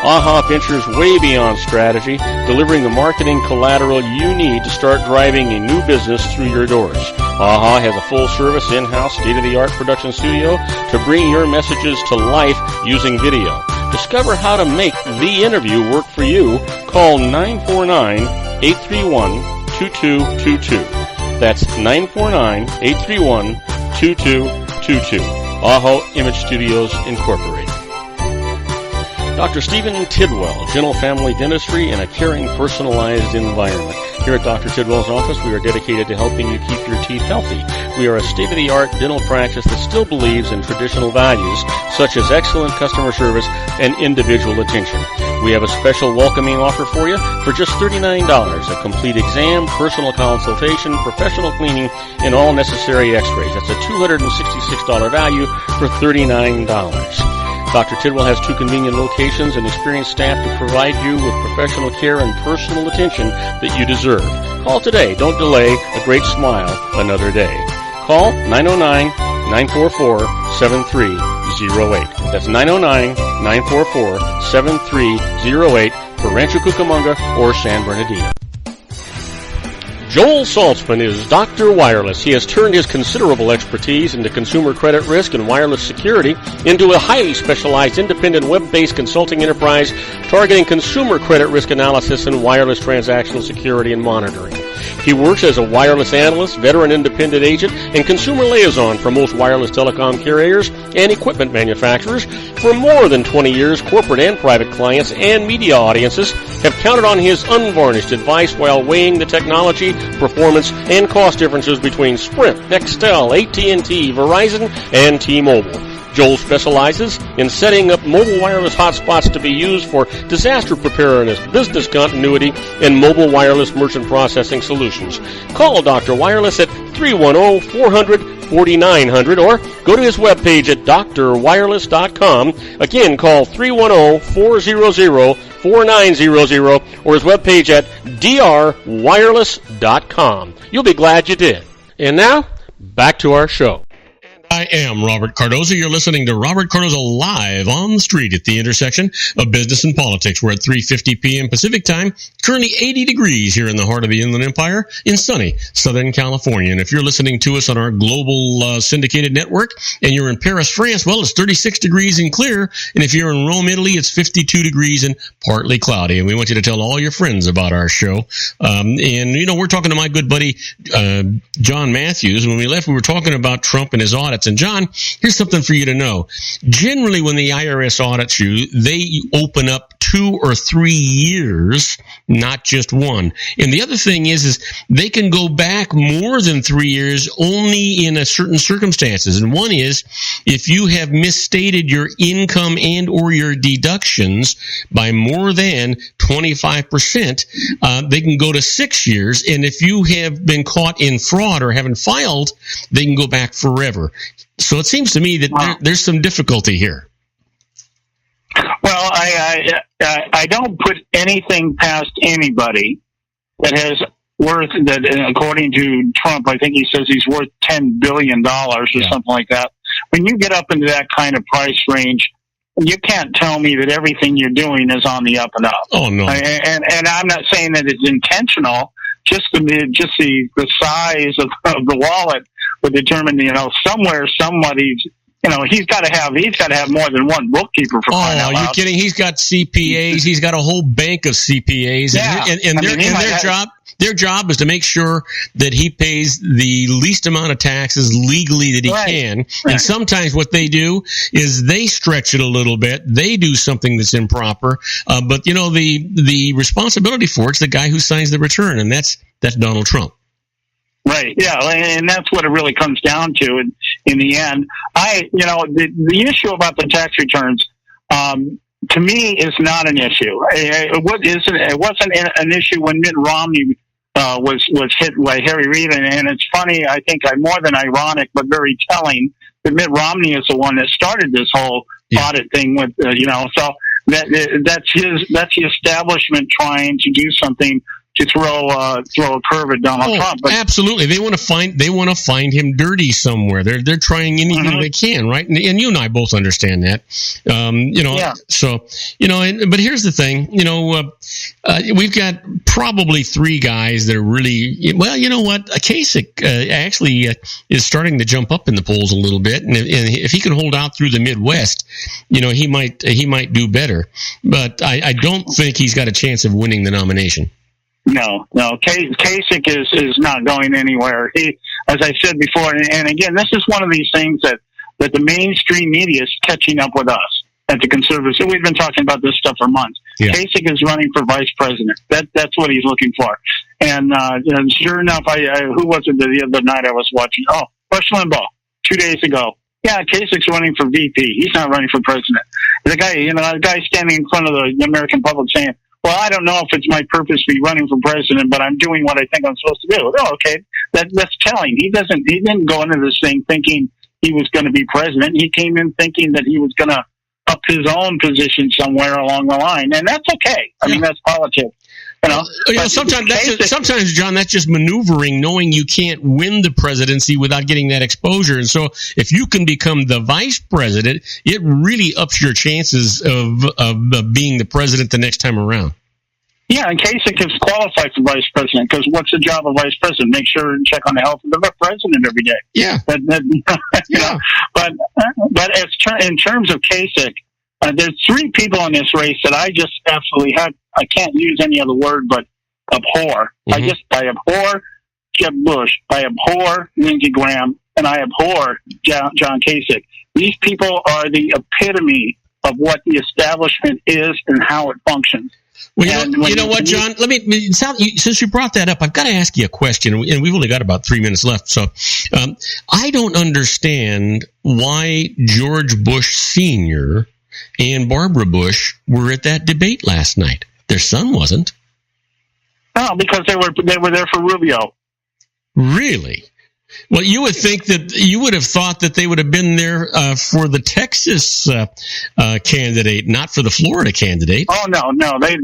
Speaker 1: AHA ventures way beyond strategy, delivering the marketing collateral you need to start driving a new business through your doors. AHA has a full-service, in-house, state-of-the-art production studio to bring your messages to life using video. Discover how to make The Interview work for you. Call 949-831-2222. That's 949-831-2222. AHA Image Studios, Incorporated. Dr. Stephen Tidwell, Gentle Family Dentistry in a caring, personalized environment. Here at Dr. Tidwell's office, we are dedicated to helping you keep your teeth healthy. We are a state-of-the-art dental practice that still believes in traditional values, such as excellent customer service and individual attention. We have a special welcoming offer for you for just $39, a complete exam, personal consultation, professional cleaning, and all necessary x-rays. That's a $266 value for $39. Dr. Tidwell has 2 convenient locations and experienced staff to provide you with professional care and personal attention that you deserve. Call today. Don't delay. A great smile another day. Call 909-944-7308. That's 909-944-7308 for Rancho Cucamonga or San Bernardino. Joel Saltzman is Dr. Wireless. He has turned his considerable expertise into consumer credit risk and wireless security into a highly specialized independent web-based consulting enterprise targeting consumer credit risk analysis and wireless transactional security and monitoring. He works as a wireless analyst, veteran independent agent, and consumer liaison for most wireless telecom carriers and equipment manufacturers. For more than 20 years, corporate and private clients and media audiences have counted on his unvarnished advice while weighing the technology, performance, and cost differences between Sprint, Nextel, AT&T, Verizon, and T-Mobile. Joel specializes in setting up mobile wireless hotspots to be used for disaster preparedness, business continuity, and mobile wireless merchant processing solutions. Call Dr. Wireless at 310-400-4900 or go to his webpage at drwireless.com. Again, call 310-400-4900 or his webpage at drwireless.com. You'll be glad you did. And now, back to our show.
Speaker 2: I am Robert Cardoza. You're listening to Robert Cardoza live on the street at the intersection of business and politics. We're at 3:50 p.m. Pacific time, currently 80 degrees here in the heart of the Inland Empire in sunny Southern California. And if you're listening to us on our global syndicated network and you're in Paris, France, well, it's 36 degrees and clear. And if you're in Rome, Italy, it's 52 degrees and partly cloudy. And we want you to tell all your friends about our show. And, you know, we're talking to my good buddy John Matthews. When we left, we were talking about Trump and his audits. And John, here's something for you to know. Generally, when the IRS audits you, they open up 2 or 3 years, not just one. And the other thing is they can go back more than 3 years only in a certain circumstances. And one is if you have misstated your income and or your deductions by more than 25%, they can go to 6 years. And if you have been caught in fraud or haven't filed, they can go back forever. So it seems to me that there's some difficulty here.
Speaker 4: Well, I don't put anything past anybody that has worth that, according to Trump, I think he says he's worth $10 billion or something like that. When you get up into that kind of price range, you can't tell me that everything you're doing is on the up and up.
Speaker 2: Oh no!
Speaker 4: And I'm not saying that it's intentional. Just the size of the wallet would determine, somewhere somebody's, he's got to have more than one bookkeeper for crying out loud.
Speaker 2: Oh, you're kidding. He's got CPAs. He's got a whole bank of CPAs.
Speaker 4: Yeah.
Speaker 2: Their job is to make sure that he pays the least amount of taxes legally that he can. Right. And sometimes what they do is they stretch it a little bit. They do something that's improper. But the responsibility for it's the guy who signs the return, and that's Donald Trump.
Speaker 4: Right. Yeah. And that's what it really comes down to in the end. The issue about the tax returns, to me, is not an issue. It wasn't an issue when Mitt Romney was hit by Harry Reid, and it's funny. I think more than ironic, but very telling that Mitt Romney is the one that started this whole audit thing with So that's the establishment trying to do something to throw a curve at Donald Trump. But
Speaker 2: absolutely, they want to find him dirty somewhere. They're trying anything they can, right? And you and I both understand that. So but here's the thing. We've got probably 3 guys that are really well. You know what? Kasich actually is starting to jump up in the polls a little bit, and if he can hold out through the Midwest, he might do better. But I don't think he's got a chance of winning the nomination.
Speaker 4: No. Kasich is not going anywhere. He, as I said before, and again, this is one of these things that the mainstream media is catching up with us at the conservatives. So we've been talking about this stuff for months. Yeah. Kasich is running for vice president. That's what he's looking for. And sure enough, who was it the other night I was watching? Oh, Rush Limbaugh, 2 days ago. Yeah, Kasich's running for VP. He's not running for president. The guy standing in front of the American public saying, well, I don't know if it's my purpose to be running for president, but I'm doing what I think I'm supposed to do. Oh, okay. That's telling. He didn't go into this thing thinking he was going to be president. He came in thinking that he was going to up his own position somewhere along the line. And that's okay. I mean, that's politics.
Speaker 2: Sometimes, John, that's just maneuvering, knowing you can't win the presidency without getting that exposure. And so if you can become the vice president, it really ups your chances of being the president the next time around.
Speaker 4: Yeah, and Kasich is qualified for vice president because what's the job of vice president? Make sure and check on the health of the president every day.
Speaker 2: Yeah.
Speaker 4: But in terms of Kasich, there's 3 people in this race that I just absolutely I can't use any other word, but abhor.
Speaker 2: Mm-hmm.
Speaker 4: I abhor Jeb Bush. I abhor Lindsey Graham, and I abhor John Kasich. These people are the epitome of what the establishment is and how it functions.
Speaker 2: Well, you know what, John? Since you brought that up, I've got to ask you a question, and we've only got about 3 minutes left. So, I don't understand why George Bush Sr. and Barbara Bush were at that debate last night. Their son wasn't.
Speaker 4: Oh, because they were there for Rubio.
Speaker 2: Really? Well, you would think that you would have thought that they would have been there for the Texas candidate, not for the Florida candidate.
Speaker 4: Oh no, they've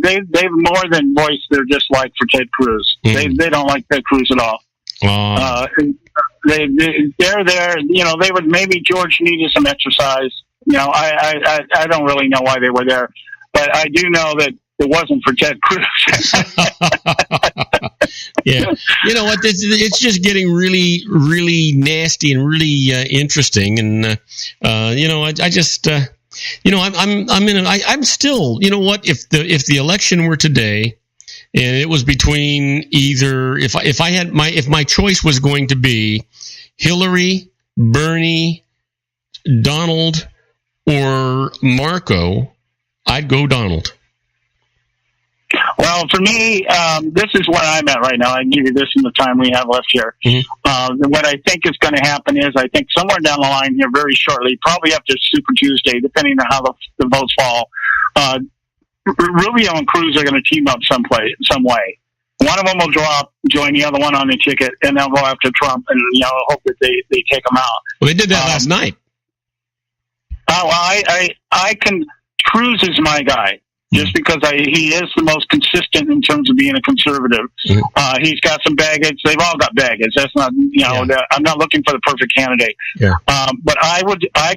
Speaker 4: more than voiced their dislike for Ted Cruz. They don't like Ted Cruz at all. They're there. You know, they would maybe George needed some exercise. You know, I don't really know why they were there, but I do know that it wasn't for Ted Cruz.
Speaker 2: Yeah, you know what? It's just getting really, really nasty and really interesting, and you know, I just, you know, I'm still, you know what? If the election were today, and it was between either if my choice was going to be Hillary, Bernie, Donald, or Marco, I'd go Donald.
Speaker 4: Well, for me, this is where I'm at right now. I can give you this in the time we have left here. Mm-hmm. What I think is going to happen is I think somewhere down the line here very shortly, probably after Super Tuesday, depending on how the votes fall, Rubio and Cruz are going to team up some way. One of them will join the other one on the ticket, and they'll go after Trump and, you know, hope that they take him out.
Speaker 2: Well, they did that last night.
Speaker 4: I can. Cruz is my guy. Just because he is the most consistent in terms of being a conservative. Mm-hmm. He's got some baggage. They've all got baggage. That's not, you know, I'm not looking for the perfect candidate. Yeah. But I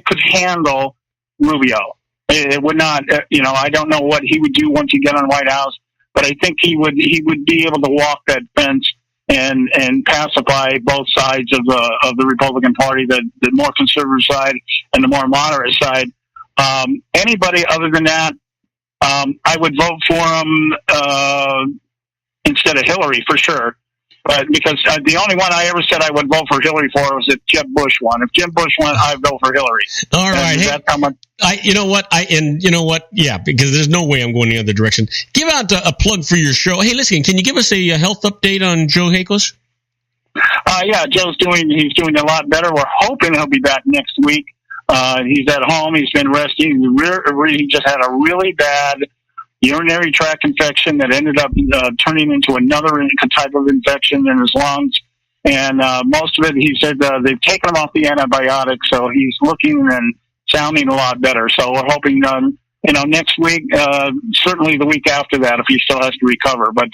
Speaker 4: could handle Rubio. It would not, you know, I don't know what he would do once he get on White House, but I think he would be able to walk that fence and pacify both sides of the Republican Party, the more conservative side and the more moderate side. Anybody other than that, I would vote for him instead of Hillary for sure. But because the only one I ever said I would vote for Hillary for was if Jeb Bush won. If Jeb Bush won, I'd vote for Hillary.
Speaker 2: All right. Hey,
Speaker 4: that's how much.
Speaker 2: You know what? Yeah, because there's no way I'm going the other direction. Give out a plug for your show. Hey, listen, can you give us a health update on Joe Hakos?
Speaker 4: Yeah, Joe's he's doing a lot better. We're hoping he'll be back next week. He's at home. He's been resting. He just had a really bad urinary tract infection that ended up turning into another type of infection in his lungs. And most of it, he said, they've taken him off the antibiotics, so he's looking and sounding a lot better. So we're hoping, next week, certainly the week after that, if he still has to recover. But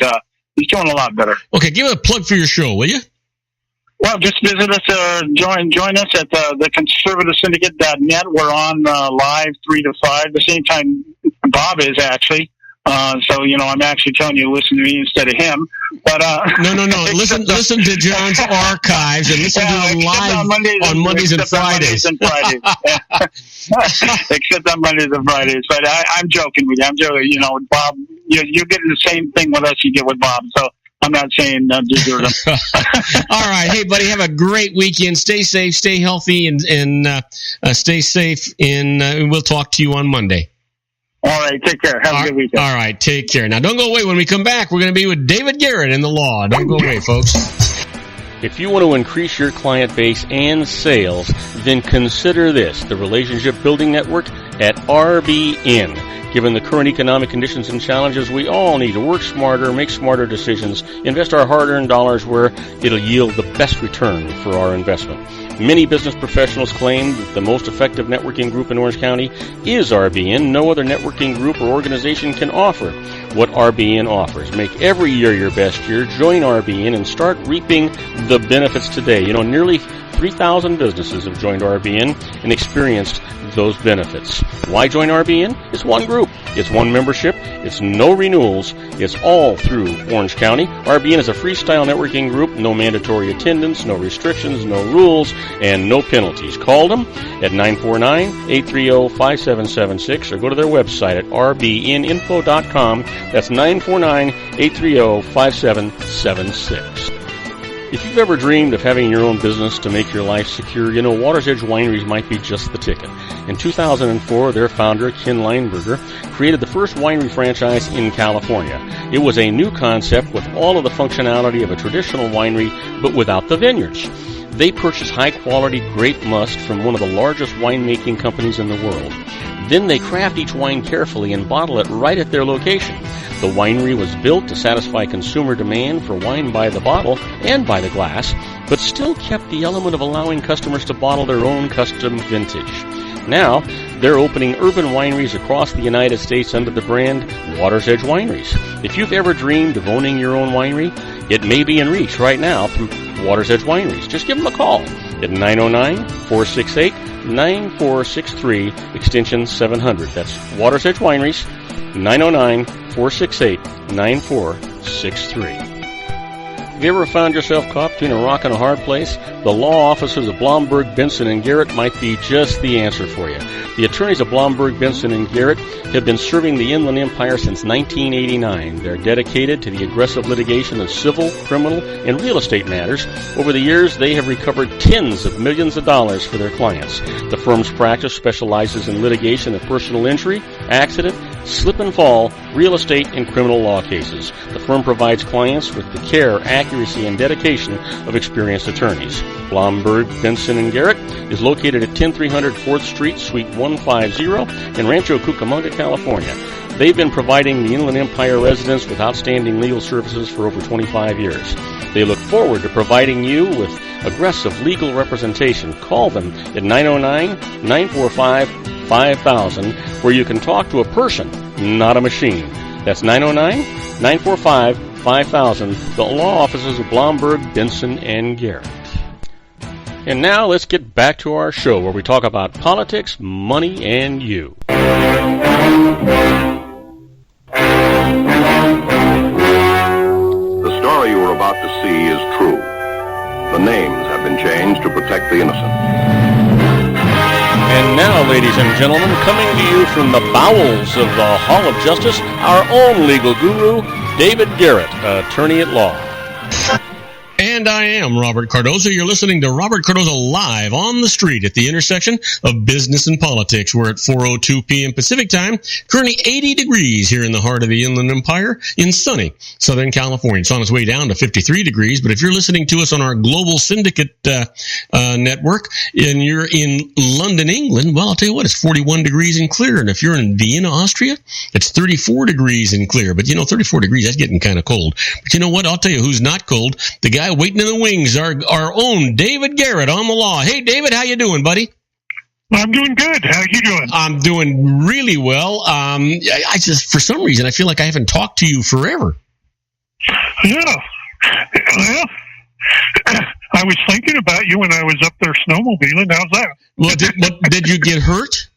Speaker 4: he's doing a lot better.
Speaker 2: Okay, give a plug for your show, will you?
Speaker 4: Well, just visit us, join us at the conservativesyndicate.net. We're on live 3 to 5, the same time Bob is actually. So, I'm actually telling you to listen to me instead of him. But
Speaker 2: No. Listen to John's archives and listen to him live on Mondays and Fridays.
Speaker 4: Except on Mondays and Fridays. But I'm joking with you. I'm joking. Bob, you're getting the same thing with us you get with Bob. So I'm not saying desert him.
Speaker 2: All right. Hey, buddy, have a great weekend. Stay safe, stay healthy, and stay safe. And we'll talk to you on Monday.
Speaker 4: All right. Take care. Have a good weekend.
Speaker 2: All right. Take care. Now, don't go away. When we come back, we're going to be with David Garrett in the law. Don't go away, folks.
Speaker 1: If you want to increase your client base and sales, then consider this, the Relationship Building Network at RBN. Given the current economic conditions and challenges, we all need to work smarter, make smarter decisions, invest our hard-earned dollars where it'll yield the best return for our investment. Many business professionals claim that the most effective networking group in Orange County is RBN. No other networking group or organization can offer what RBN offers. Make every year your best year. Join RBN and start reaping the benefits today. Nearly 3,000 businesses have joined RBN and experienced those benefits. Why join RBN? It's one group. It's one membership. It's no renewals. It's all through Orange County. RBN is a freestyle networking group. No mandatory attendance, no restrictions, no rules, and no penalties. Call them at 949-830-5776 or go to their website at rbninfo.com. That's 949-830-5776. If you've ever dreamed of having your own business to make your life secure, you know Water's Edge Wineries might be just the ticket. In 2004, their founder, Ken Lineberger, created the first winery franchise in California. It was a new concept with all of the functionality of a traditional winery, but without the vineyards. They purchased high-quality grape must from one of the largest winemaking companies in the world. Then they craft each wine carefully and bottle it right at their location. The winery was built to satisfy consumer demand for wine by the bottle and by the glass, but still kept the element of allowing customers to bottle their own custom vintage. Now, they're opening urban wineries across the United States under the brand Water's Edge Wineries. If you've ever dreamed of owning your own winery, it may be in reach right now through Water's Edge Wineries. Just give them a call at 909-468-9463, extension 700. That's Water's Edge Wineries, 909-468-9463. Have you ever found yourself caught between a rock and a hard place? The law offices of Blomberg, Benson, and Garrett might be just the answer for you. The attorneys of Blomberg, Benson, and Garrett have been serving the Inland Empire since 1989. They're dedicated to the aggressive litigation of civil, criminal, and real estate matters. Over the years, they have recovered tens of millions of dollars for their clients. The firm's practice specializes in litigation of personal injury, accident, slip and fall, real estate, and criminal law cases. The firm provides clients with the care, accuracy, and dedication of experienced attorneys. Blomberg, Benson, and Garrett is located at 10300 4th Street, Suite 150 in Rancho Cucamonga, California. They've been providing the Inland Empire residents with outstanding legal services for over 25 years. They look forward to providing you with aggressive legal representation. Call them at 909-945-5000, where you can talk to a person, not a machine. That's 909-945-5000, the law offices of Blomberg, Benson, and Garrett. And now let's get back to our show where we talk about politics, money, and you.
Speaker 3: The story you are about to see is true. The names have been changed to protect the innocent.
Speaker 1: And now, ladies and gentlemen, coming to you from the bowels of the Hall of Justice, our own legal guru, David Garrett, attorney at law.
Speaker 2: And I am Robert Cardoza. You're listening to Robert Cardoza live on the street at the intersection of business and politics. We're at 4:02 p.m. Pacific time, currently 80 degrees here in the heart of the Inland Empire in sunny Southern California. It's on its way down to 53 degrees, but if you're listening to us on our global syndicate network and you're in London, England, well, I'll tell you what, it's 41 degrees and clear. And if you're in Vienna, Austria, it's 34 degrees and clear. But, 34 degrees, that's getting kind of cold. But you know what? I'll tell you who's not cold. The guy waiting in the wings, our own David Garrett on the law. Hey, David, how you doing, buddy?
Speaker 5: I'm doing good. How you doing?
Speaker 2: I'm doing really well. I just, for some reason, I feel like I haven't talked to you forever.
Speaker 5: Yeah. Well, I was thinking about you when I was up there snowmobiling. How's that?
Speaker 2: Well, did you get hurt?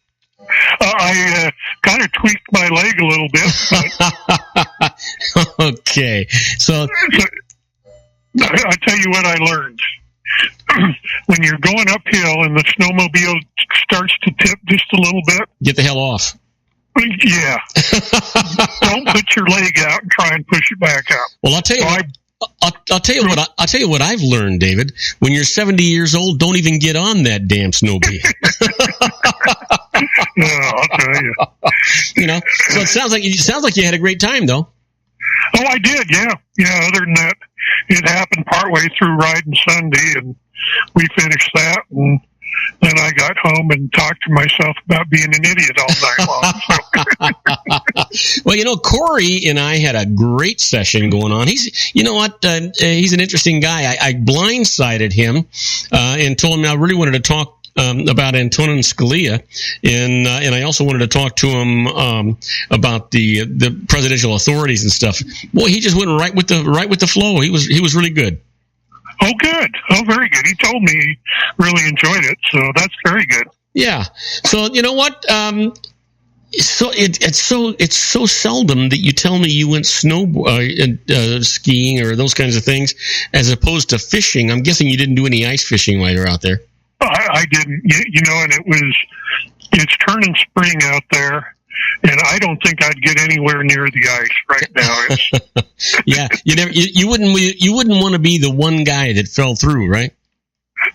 Speaker 5: I kind of tweaked my leg a little bit.
Speaker 2: Okay. So
Speaker 5: I'll tell you what I learned. When you're going uphill and the snowmobile starts to tip just a little bit,
Speaker 2: get the hell off.
Speaker 5: Yeah. Don't put your leg out and try and push it back up.
Speaker 2: Well, I'll tell you I'll tell you what I've learned, David. When you're 70 years old, don't even get on that damn snowmobile.
Speaker 5: No, I'll tell you.
Speaker 2: So it sounds like you had a great time, though.
Speaker 5: Oh, I did, yeah. Yeah, other than that, it happened partway through riding Sunday, and we finished that, and then I got home and talked to myself about being an idiot all night long.
Speaker 2: Well, Corey and I had a great session going on. He's an interesting guy. I blindsided him and told him I really wanted to talk about Antonin Scalia, and I also wanted to talk to him about the presidential authorities and stuff. Boy, he just went right with the flow. He was really good.
Speaker 5: Oh, good. Oh, very good. He told me he really enjoyed it, so that's very good.
Speaker 2: Yeah. So you know what? So it's so seldom that you tell me you went skiing or those kinds of things, as opposed to fishing. I'm guessing you didn't do any ice fishing while you're out there.
Speaker 5: I didn't. And it's turning spring out there, and I don't think I'd get anywhere near the ice right now.
Speaker 2: Yeah, you wouldn't want to be the one guy that fell through, right?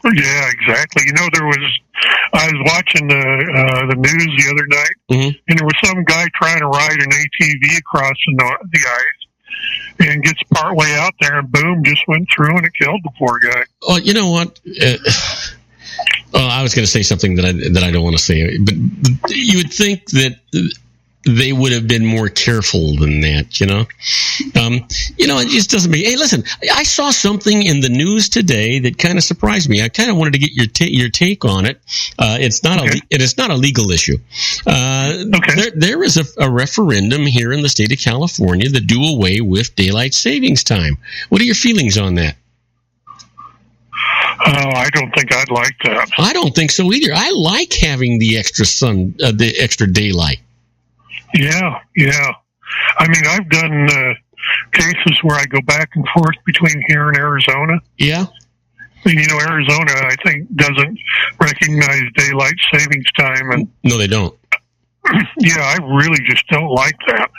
Speaker 5: Yeah, exactly. I was watching the news the other night, and there was some guy trying to ride an ATV across the ice, and gets part way out there, and boom, just went through, and it killed the poor guy.
Speaker 2: Well, you know what? I was going to say something that I don't want to say, but you would think that they would have been more careful than that, it just doesn't make. Hey, listen, I saw something in the news today that kind of surprised me. I kind of wanted to get your take on it. It's not a legal issue. There is a referendum here in the state of California to do away with daylight savings time. What are your feelings on that?
Speaker 5: Oh, I don't think I'd like that.
Speaker 2: I don't think so either. I like having the extra the extra daylight.
Speaker 5: Yeah. I mean, I've done cases where I go back and forth between here and Arizona.
Speaker 2: Yeah.
Speaker 5: Arizona, I think, doesn't recognize daylight savings time. And
Speaker 2: no, they don't.
Speaker 5: Yeah, I really just don't like that.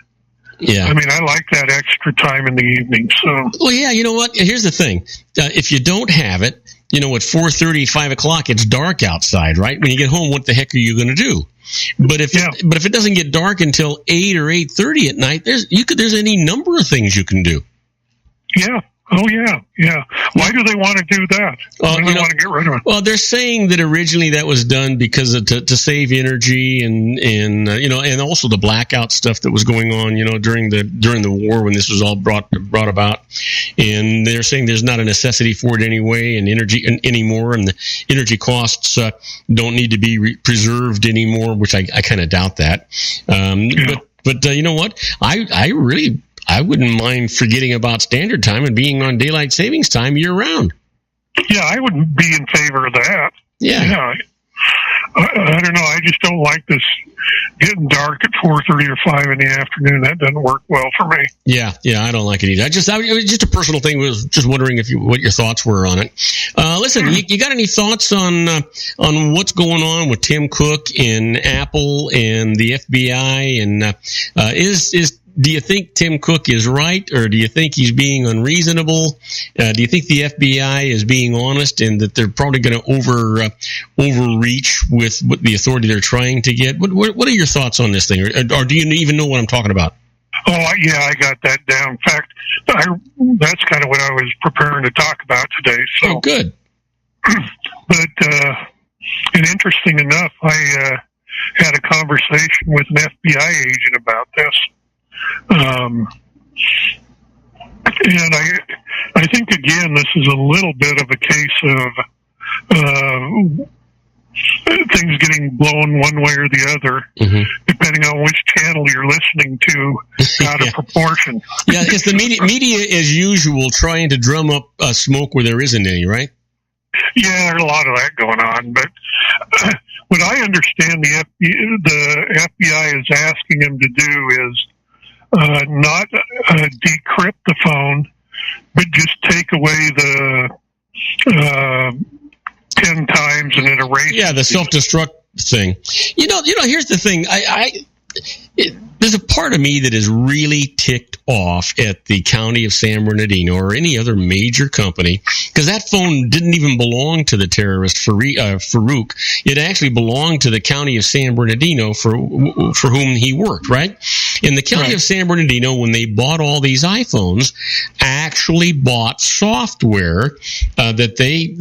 Speaker 2: Yeah.
Speaker 5: I mean, I like that extra time in the evening. So.
Speaker 2: Well, yeah, you know what? Here's the thing. If you don't have it, at 4:30, 5 o'clock, it's dark outside, right? When you get home, what the heck are you going to do? But if it doesn't get dark until 8 or 8:30 at night, there's any number of things you can do.
Speaker 5: Yeah. Oh, yeah. Why do they want to do that? Why do they want to get rid of it?
Speaker 2: Well, they're saying that originally that was done because to save energy and also the blackout stuff that was going on, during the war when this was all brought about. And they're saying there's not a necessity for it anyway, and anymore, and the energy costs don't need to be preserved anymore, which I kind of doubt that. But you know what? I wouldn't mind forgetting about standard time and being on daylight savings time year round.
Speaker 5: Yeah, I would be in favor of that.
Speaker 2: Yeah.
Speaker 5: I don't know. I just don't like this getting dark at 4:30 or 5 in the afternoon. That doesn't work well for me.
Speaker 2: Yeah, I don't like it either. It was just a personal thing. I was just wondering what your thoughts were on it. Listen, you got any thoughts on what's going on with Tim Cook and Apple and the FBI? And do you think Tim Cook is right, or do you think he's being unreasonable? Do you think the FBI is being honest and that they're probably going to overreach with what the authority they're trying to get? What are your thoughts on this thing, or do you even know what I'm talking about?
Speaker 5: Oh, yeah, I got that down. In fact, that's kind of what I was preparing to talk about today. So. Oh,
Speaker 2: good.
Speaker 5: But, and interesting enough, I had a conversation with an FBI agent about this. And I think, again, this is a little bit of a case of things getting blown one way or the other, depending on which channel you're listening to, out of proportion.
Speaker 2: Yeah, it's the media as usual trying to drum up smoke where there isn't any, right?
Speaker 5: Yeah, there's a lot of that going on. But what I understand the FBI is asking them to do is not decrypt the phone, but just take away the 10 times and it erases. Yeah,
Speaker 2: the self-destruct thing. Here's the thing. There's a part of me that is really ticked off at the county of San Bernardino or any other major company, because that phone didn't even belong to the terrorist Farouk. It actually belonged to the county of San Bernardino for whom he worked, right? And the county of San Bernardino, when they bought all these iPhones, actually bought software that they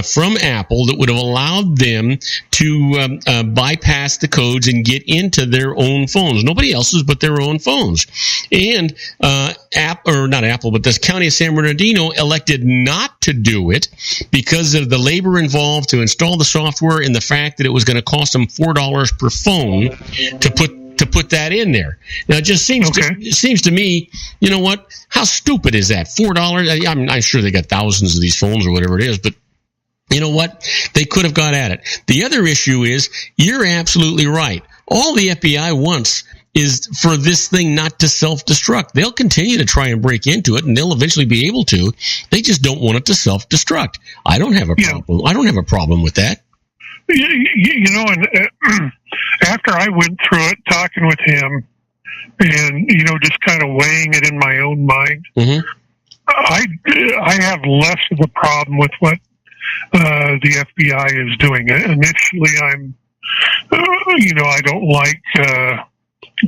Speaker 2: from Apple that would have allowed them to bypass the codes and get into their own phones. Nobody else's but their own phones. And not Apple, but this county of San Bernardino elected not to do it because of the labor involved to install the software and the fact that it was going to cost them $4 per phone to put to put that in there. Now, it just seems to me, you know what? How stupid is that? $4? I'm sure they got thousands of these phones or whatever it is, but you know what? They could have got at it. The other issue is, you're absolutely right. All the FBI wants is for this thing not to self-destruct. They'll continue to try and break into it, and they'll eventually be able to. They just don't want it to self-destruct. I don't have a problem. I don't have a problem with that.
Speaker 5: You know, and after I went through it, talking with him, and you know, just kind of weighing it in my own mind, I have less of a problem with what the FBI is doing. Initially, I don't like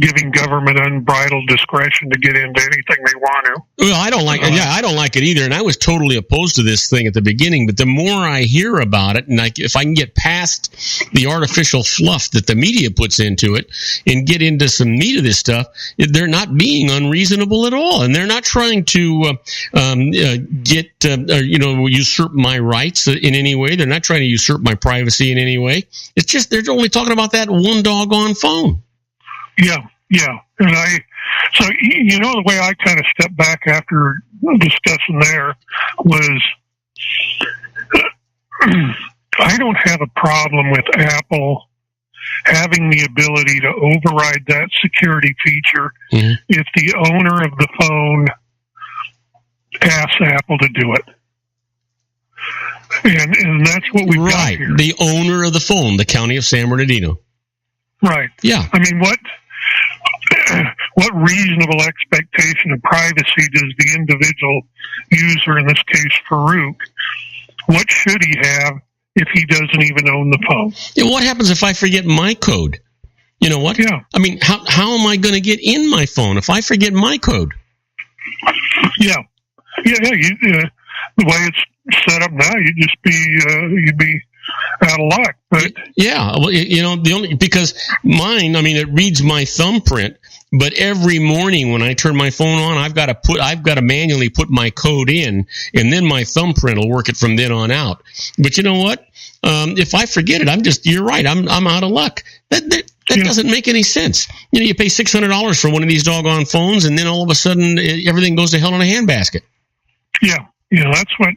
Speaker 5: giving government unbridled discretion to get into anything they want to.
Speaker 2: Well, I don't like I don't like it either, and I was totally opposed to this thing at the beginning, but the more I hear about it, and if I can get past the artificial fluff that the media puts into it and get into some meat of this stuff, they're not being unreasonable at all, and they're not trying to usurp my rights in any way. They're not trying to usurp my privacy in any way. It's just they're only talking about that one doggone phone.
Speaker 5: Yeah. And so, you know, the way I kind of stepped back after discussing there was, I don't have a problem with Apple having the ability to override that security feature if the owner of the phone asks Apple to do it. And that's what we've got here.
Speaker 2: The owner of the phone, the county of San Bernardino.
Speaker 5: Right.
Speaker 2: Yeah.
Speaker 5: I mean, what reasonable expectation of privacy does the individual user, in this case Farouk, what should he have if he doesn't even own the phone?
Speaker 2: Yeah, what happens if I forget my code? You know what?
Speaker 5: Yeah.
Speaker 2: I mean, how am I going to get in my phone if I forget my code?
Speaker 5: Yeah. The way it's set up now, you'd be out of luck. But
Speaker 2: yeah, well, you know, because mine, I mean, it reads my thumbprint, but every morning when I turn my phone on, I've got to manually put my code in, and then my thumbprint will work it from then on out. But you know what? If I forget it, you're right. I'm out of luck. That doesn't make any sense. You know, you pay $600 for one of these doggone phones, and then all of a sudden everything goes to hell in a handbasket.
Speaker 5: Yeah, that's what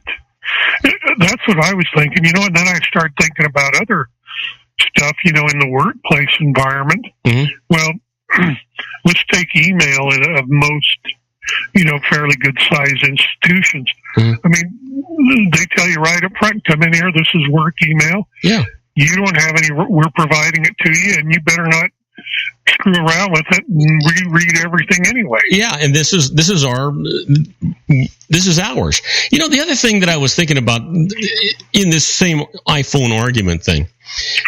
Speaker 5: I was thinking, you know, and then I started thinking about other stuff, you know, in the workplace environment. Well, let's take email of most, you know, fairly good sized institutions. I mean, they tell you right up front, come in here, this is work email.
Speaker 2: Yeah.
Speaker 5: You don't have any, we're providing it to you, and you better not screw around with it and reread everything anyway.
Speaker 2: Yeah, and this is ours. You know, the other thing that I was thinking about in this same iPhone argument thing,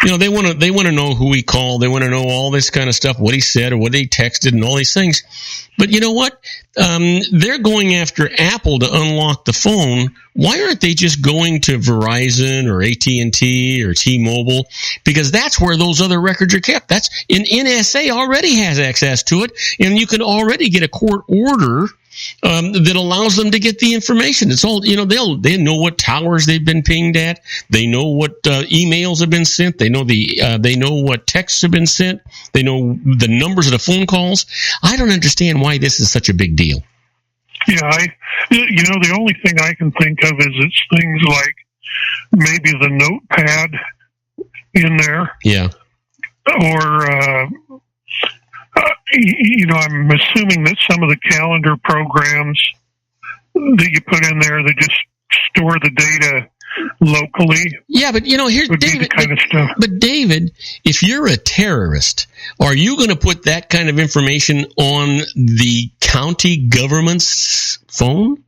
Speaker 2: you know, they want to know who he called, they want to know all this kind of stuff, what he said or what he texted and all these things. But you know what? They're going after Apple to unlock the phone. Why aren't they just going to Verizon or AT&T or T-Mobile? Because that's where those other records are kept. That's NSA already has access to it, and you can already get a court order that allows them to get the information. It's all, you know, they know what towers they've been pinged at. They know what emails have been sent. They know what texts have been sent. They know the numbers of the phone calls. I don't understand why this is such a big deal.
Speaker 5: Yeah, the only thing I can think of is it's things like maybe the notepad in there.
Speaker 2: Yeah.
Speaker 5: Or, you know, I'm assuming that some of the calendar programs that you put in there that just store the data locally.
Speaker 2: Yeah, but you know, here's David.
Speaker 5: Kind of stuff.
Speaker 2: But David, if you're a terrorist, are you going to put that kind of information on the county government's phone?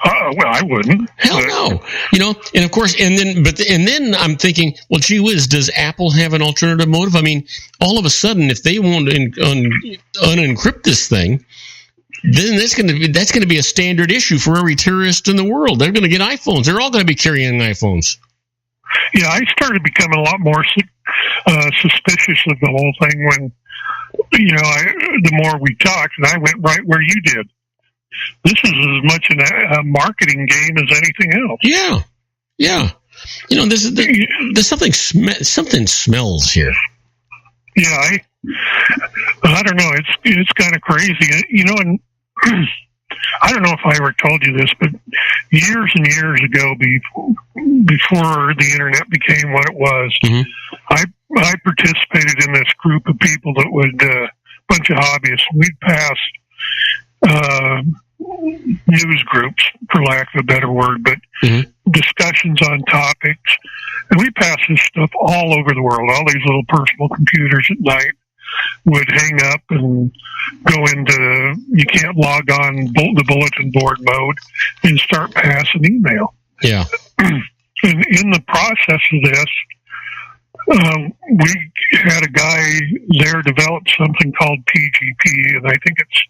Speaker 5: Well, I wouldn't.
Speaker 2: Hell no. You know, and of course, and then I'm thinking, well, gee whiz, does Apple have an alternative motive? I mean, all of a sudden, if they want to unencrypt this thing, then that's going to be a standard issue for every terrorist in the world. They're going to get iPhones. They're all going to be carrying iPhones.
Speaker 5: Yeah, I started becoming a lot more suspicious of the whole thing when, you know, the more we talked, and I went right where you did. This is as much a marketing game as anything else.
Speaker 2: Yeah. You know, there's something smells here.
Speaker 5: Yeah, I don't know. It's kind of crazy, and I don't know if I ever told you this, but years and years ago, before the internet became what it was, I participated in this group of people that would bunch of hobbyists. We'd pass news groups, for lack of a better word, but discussions on topics, and we passed this stuff all over the world. All these little personal computers at night would hang up and go into, you can't log on the bulletin board mode, and start passing email.
Speaker 2: Yeah.
Speaker 5: And in the process of this, we had a guy there develop something called PGP, and I think it's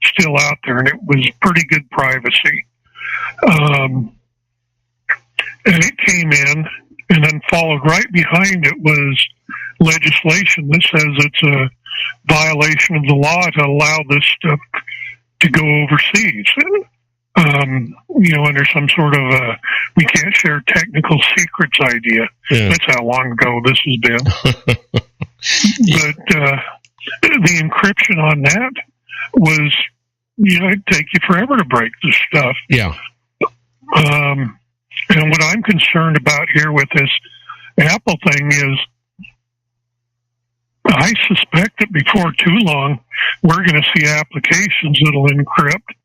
Speaker 5: still out there, and it was pretty good privacy. And it came in, and then followed right behind it was legislation that says it's a violation of the law to allow this stuff to go overseas. Under some sort of we can't share technical secrets idea. Yeah. That's how long ago this has been. But the encryption on that was, it'd take you forever to break this stuff.
Speaker 2: Yeah.
Speaker 5: And what I'm concerned about here with this Apple thing is, I suspect that before too long, we're going to see applications that'll encrypt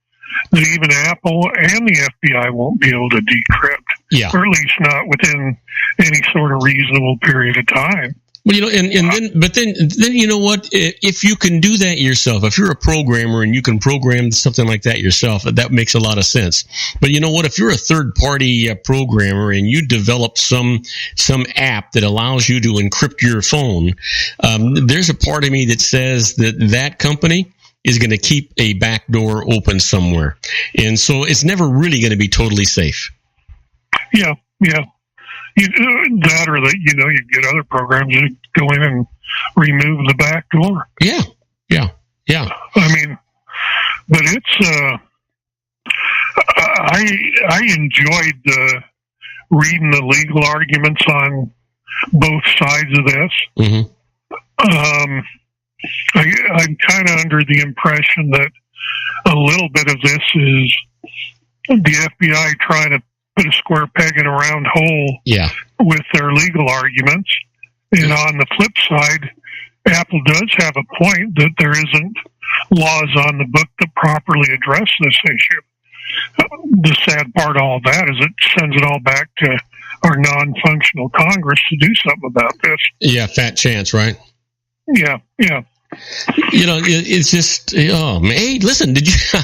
Speaker 5: that even Apple and the FBI won't be able to decrypt.
Speaker 2: Yeah.
Speaker 5: Or at least not within any sort of reasonable period of time.
Speaker 2: Well, then you know what? If you can do that yourself, if you're a programmer and you can program something like that yourself, that makes a lot of sense. But you know what? If you're a third-party programmer and you develop some app that allows you to encrypt your phone, there's a part of me that says that company is going to keep a back door open somewhere, and so it's never really going to be totally safe.
Speaker 5: Yeah. That or that, you get other programs that go in and remove the back door.
Speaker 2: Yeah.
Speaker 5: I mean, but it's, I enjoyed reading the legal arguments on both sides of this. I'm kind of under the impression that a little bit of this is the FBI trying to put a square peg in a round hole with their legal arguments. And on the flip side, Apple does have a point that there isn't laws on the book that properly address this issue. The sad part of all that is it sends it all back to our non-functional Congress to do something about this.
Speaker 2: Yeah, fat chance, right?
Speaker 5: Yeah.
Speaker 2: It's just, oh, man. Hey, listen, did you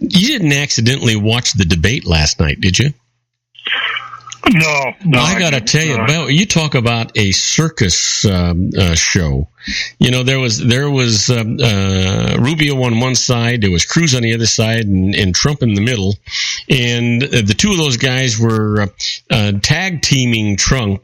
Speaker 2: didn't accidentally watch the debate last night, did you?
Speaker 5: No.
Speaker 2: I got to tell you, you talk about a circus show. There was Rubio on one side, there was Cruz on the other side, and Trump in the middle. And the two of those guys were tag teaming Trump,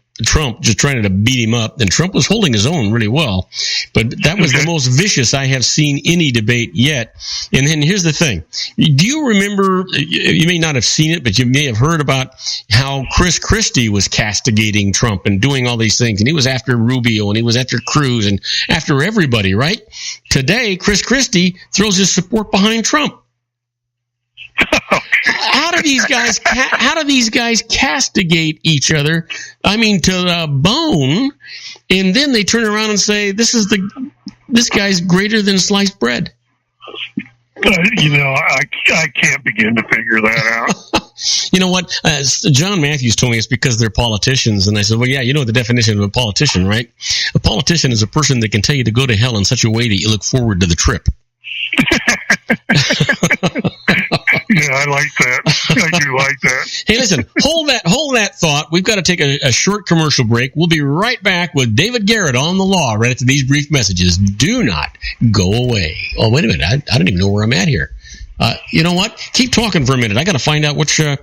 Speaker 2: just trying to beat him up, and Trump was holding his own really well. But that was the most vicious I have seen any debate yet. And then here's the thing. Do you remember, you may not have seen it, but you may have heard about how Chris Christie was castigating Trump and doing all these things, and he was after Rubio, and he was after Cruz, and after everybody, right? Today, Chris Christie throws his support behind Trump. How do these guys castigate each other? I mean, to the bone, and then they turn around and say, this guy's greater than sliced bread.
Speaker 5: I can't begin to figure that out.
Speaker 2: You know what? John Matthews told me it's because they're politicians. And I said, well, yeah, you know the definition of a politician, right? A politician is a person that can tell you to go to hell in such a way that you look forward to the trip.
Speaker 5: Yeah, I like that. I do like that.
Speaker 2: Hey, listen, hold that thought. We've got to take a short commercial break. We'll be right back with David Garrett on the law right after these brief messages. Do not go away. Oh, wait a minute. I don't even know where I'm at here. You know what? Keep talking for a minute. I got to find out which one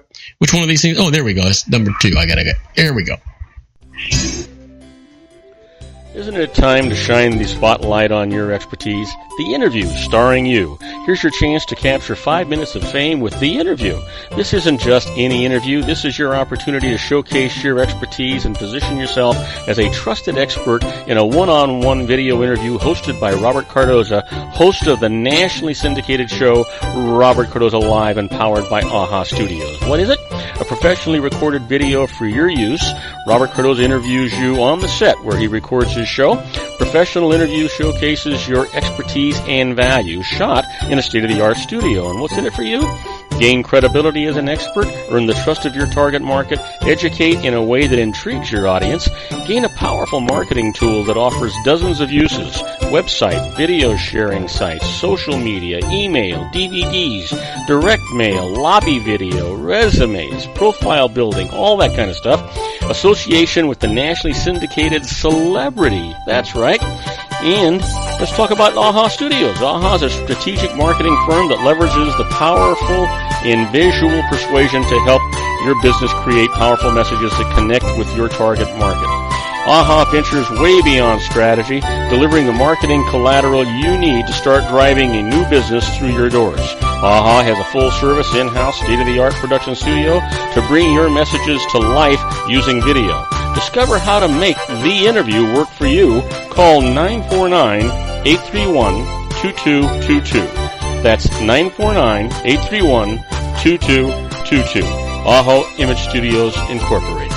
Speaker 2: of these things. Oh, there we go. That's number 2. I got to get. There we go.
Speaker 1: Isn't it time to shine the spotlight on your expertise? The Interview, starring you. Here's your chance to capture 5 minutes of fame with The Interview. This isn't just any interview. This is your opportunity to showcase your expertise and position yourself as a trusted expert in a one-on-one video interview hosted by Robert Cardoza, host of the nationally syndicated show Robert Cardoza Live and powered by AHA Studios. What is it? A professionally recorded video for your use. Robert Cardoza interviews you on the set where he records his show. Professional interview showcases your expertise and value, shot in a state-of-the-art studio. And what's in it for you? Gain credibility as an expert, earn the trust of your target market, educate in a way that intrigues your audience, gain a powerful marketing tool that offers dozens of uses, website, video sharing sites, social media, email, DVDs, direct mail, lobby video, resumes, profile building, all that kind of stuff. Association with the nationally syndicated celebrity. That's right. And let's talk about AHA Studios. AHA is a strategic marketing firm that leverages the powerful and visual persuasion to help your business create powerful messages that connect with your target market. AHA ventures way beyond strategy, delivering the marketing collateral you need to start driving a new business through your doors. AHA has a full-service, in-house, state-of-the-art production studio to bring your messages to life using video. Discover how to make The Interview work for you. Call 949-831-2222. That's 949-831-2222. AHA Image Studios, Incorporated.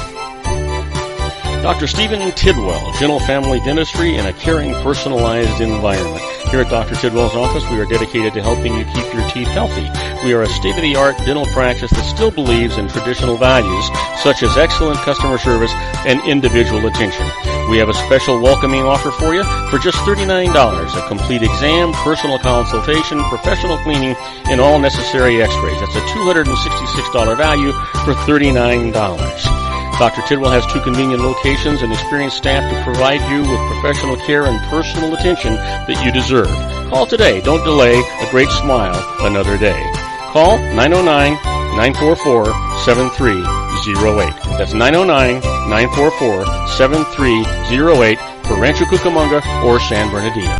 Speaker 1: Dr. Stephen Tidwell, Gentle Family Dentistry in a caring, personalized environment. Here at Dr. Tidwell's office, we are dedicated to helping you keep your teeth healthy. We are a state-of-the-art dental practice that still believes in traditional values, such as excellent customer service and individual attention. We have a special welcoming offer for you for just $39, a complete exam, personal consultation, professional cleaning, and all necessary x-rays. That's a $266 value for $39. Dr. Tidwell has 2 convenient locations and experienced staff to provide you with professional care and personal attention that you deserve. Call today. Don't delay. A great smile another day. Call 909-944-7308. That's 909-944-7308 for Rancho Cucamonga or San Bernardino.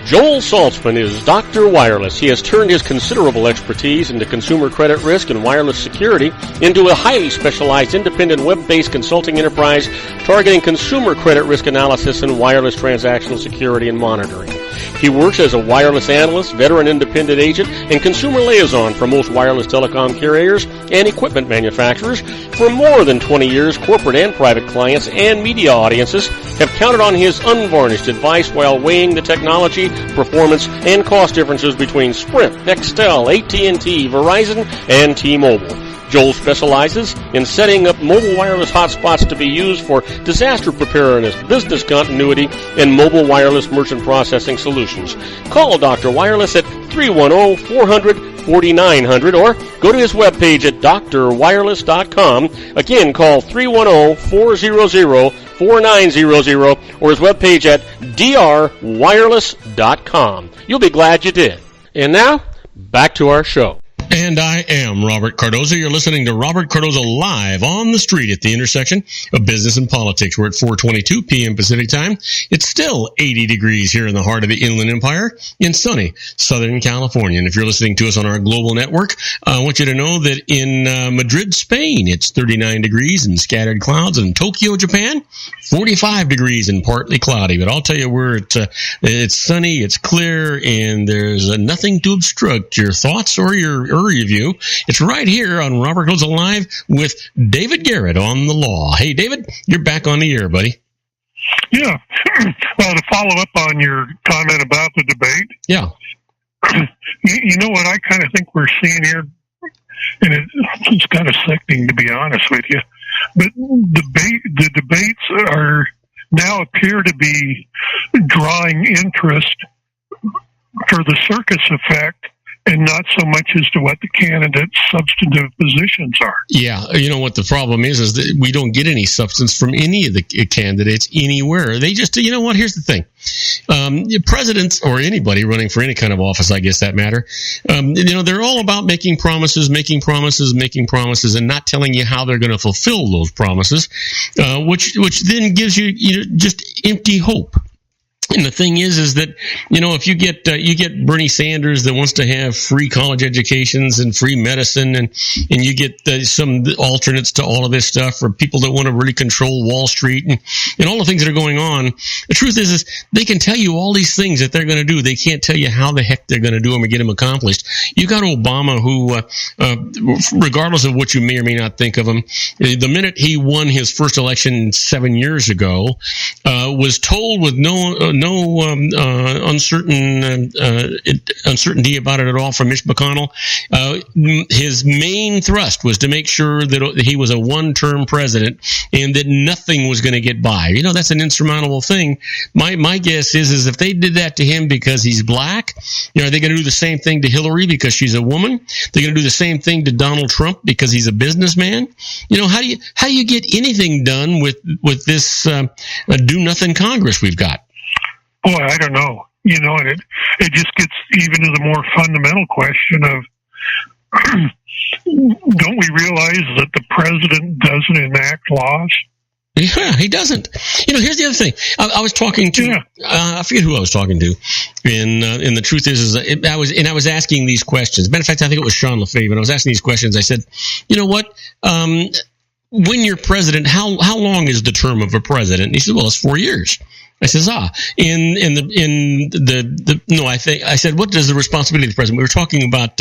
Speaker 1: Joel Saltzman is Dr. Wireless. He has turned his considerable expertise into consumer credit risk and wireless security into a highly specialized independent web-based consulting enterprise targeting consumer credit risk analysis and wireless transactional security and monitoring. He works as a wireless analyst, veteran independent agent, and consumer liaison for most wireless telecom carriers and equipment manufacturers. For more than 20 years, corporate and private clients and media audiences have counted on his unvarnished advice while weighing the technology, performance, and cost differences between Sprint, Nextel, AT&T, Verizon, and T-Mobile. Joel specializes in setting up mobile wireless hotspots to be used for disaster preparedness, business continuity, and mobile wireless merchant processing solutions. Call Dr. Wireless at 310-400-4900 or go to his webpage at drwireless.com. Again, call 310-400-4900 or his webpage at drwireless.com. You'll be glad you did. And now, back to our show.
Speaker 2: And I am Robert Cardoza. You're listening to Robert Cardoza Live on the street at the intersection of business and politics. We're at 4:22 p.m. Pacific time. It's still 80 degrees here in the heart of the Inland Empire in sunny Southern California. And if you're listening to us on our global network, I want you to know that in Madrid, Spain, it's 39 degrees and scattered clouds. And in Tokyo, Japan, 45 degrees and partly cloudy. But I'll tell you where it's sunny, it's clear, and there's nothing to obstruct your thoughts or your review. It's right here on Robert Goes Alive with David Garrett on the law. Hey, David, you're back on the air, buddy.
Speaker 5: Yeah. Well, to follow up on your comment about the debate.
Speaker 2: Yeah.
Speaker 5: You know what I kind of think we're seeing here? And it's kind of sickening, to be honest with you. But the debates now appear to be drawing interest for the circus effect and not so much as to what the candidates' substantive positions are.
Speaker 2: Yeah, you know what the problem is that we don't get any substance from any of the candidates anywhere. They just, you know what, here's the thing. Presidents or anybody running for any kind of office, I guess that matter, they're all about making promises, and not telling you how they're going to fulfill those promises, which then gives you just empty hope. And the thing is that, if you get Bernie Sanders that wants to have free college educations and free medicine, and you get some alternates to all of this stuff, or people that want to really control Wall Street and all the things that are going on. The truth is they can tell you all these things that they're going to do. They can't tell you how the heck they're going to do them or get them accomplished. You got Obama, who, regardless of what you may or may not think of him, the minute he won his first election 7 years ago, was told with no uncertainty about it at all from Mitch McConnell. His main thrust was to make sure that he was a one-term president and that nothing was going to get by. That's an insurmountable thing. My guess is if they did that to him because he's black, are they going to do the same thing to Hillary because she's a woman? They're going to do the same thing to Donald Trump because he's a businessman? How do you get anything done with this do-nothing Congress we've got?
Speaker 5: Boy, I don't know. And it just gets even to the more fundamental question of, don't we realize that the president doesn't enact laws?
Speaker 2: Yeah, he doesn't. Here's the other thing. I was talking to, I forget who I was talking to, and the truth is I was asking these questions. Matter of fact, I think it was Sean LaFave, and I was asking these questions. I said, what? When you're president, how long is the term of a president? And he said, well, it's 4 years. I says, I said, what is the responsibility of the president? We were talking about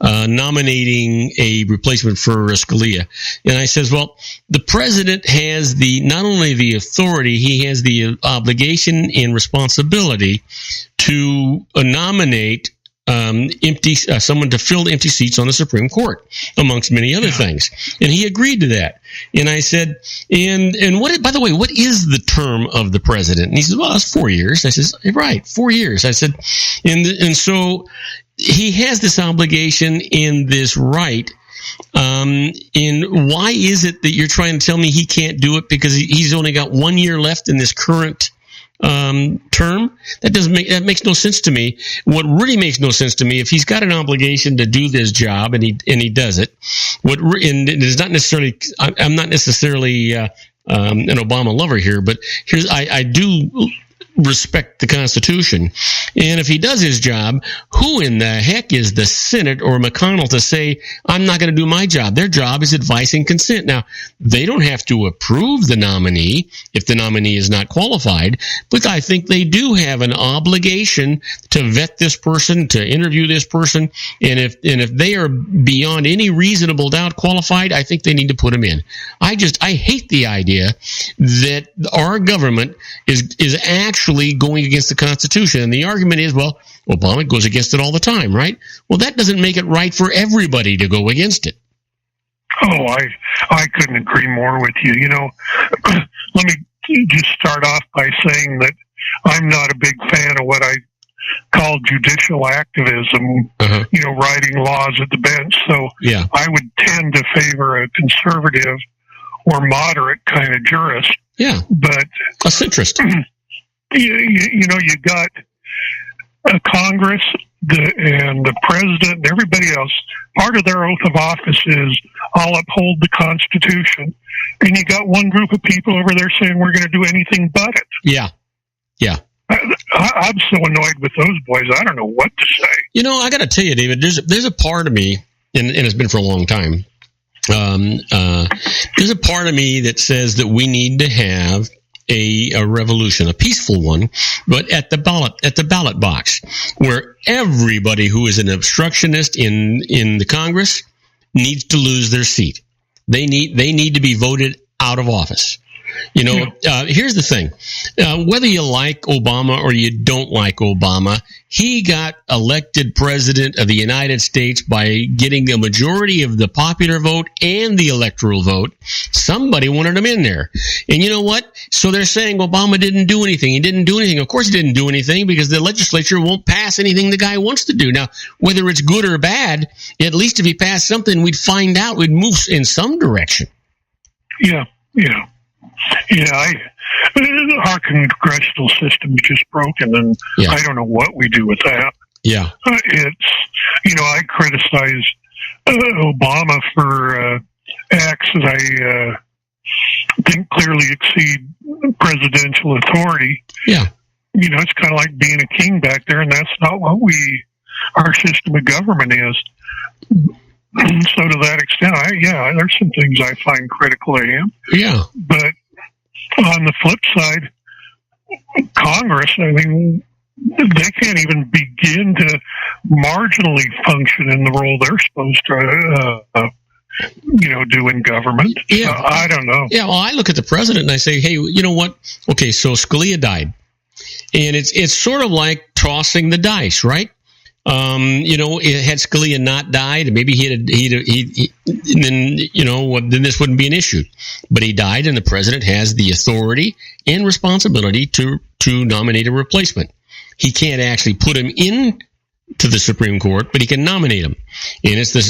Speaker 2: nominating a replacement for Scalia. And I says, well, the president has not only the authority, he has the obligation and responsibility to nominate someone to fill empty seats on the Supreme Court, amongst many other things. And he agreed to that. And I said, and what, by the way, what is the term of the president? And he said, well, it's 4 years. I says, right, 4 years. I said, and so he has this obligation and this right. And why is it that you're trying to tell me he can't do it because he's only got 1 year left in this current term? That makes no sense to me. What really makes no sense to me, if he's got an obligation to do this job and he does it, and it is not necessarily, I'm not necessarily an Obama lover here, but I do respect the Constitution. And if he does his job, who in the heck is the Senate or McConnell to say, I'm not going to do my job? Their job is advice and consent. Now, they don't have to approve the nominee if the nominee is not qualified, but I think they do have an obligation to vet this person, to interview this person, and if they are beyond any reasonable doubt qualified, I think they need to put them in. I hate the idea that our government is actually going against the Constitution. And the argument is, well, Obama goes against it all the time, right? Well, that doesn't make it right for everybody to go against it.
Speaker 5: Oh, I couldn't agree more with you. Let me just start off by saying that I'm not a big fan of what I call judicial activism, writing laws at the bench. So I would tend to favor a conservative or moderate kind of jurist.
Speaker 2: Yeah.
Speaker 5: But
Speaker 2: a centrist.
Speaker 5: You got a Congress and the president and everybody else. Part of their oath of office is, I'll uphold the Constitution. And you got one group of people over there saying we're going to do anything but it.
Speaker 2: Yeah.
Speaker 5: I'm so annoyed with those boys. I don't know what to say.
Speaker 2: I got to tell you, David, there's a part of me, and it's been for a long time. There's a part of me that says that we need to have a revolution, a peaceful one, but at the ballot box, where everybody who is an obstructionist in the Congress needs to lose their seat. They need to be voted out of office. Here's the thing. Whether you like Obama or you don't like Obama, he got elected president of the United States by getting a majority of the popular vote and the electoral vote. Somebody wanted him in there. And you know what? So they're saying Obama didn't do anything. He didn't do anything. Of course he didn't do anything because the legislature won't pass anything the guy wants to do. Now, whether it's good or bad, at least if he passed something, we'd find out. We'd move in some direction.
Speaker 5: Yeah. Our congressional system is just broken, and I don't know what we do with that.
Speaker 2: Yeah.
Speaker 5: I criticize Obama for acts that I think clearly exceed presidential authority.
Speaker 2: Yeah.
Speaker 5: it's kind of like being a king back there, and that's not what our system of government is. So to that extent, there's some things I find critical of him.
Speaker 2: Yeah.
Speaker 5: But on the flip side, Congress, I mean, they can't even begin to marginally function in the role they're supposed to, do in government.
Speaker 2: Yeah.
Speaker 5: I don't know.
Speaker 2: Yeah, well, I look at the president and I say, hey, you know what? Okay, so Scalia died. And it's sort of like tossing the dice, right? Had Scalia not died, maybe then this wouldn't be an issue. But he died, and the president has the authority and responsibility to nominate a replacement. He can't actually put him in to the Supreme Court, but he can nominate him. And it's the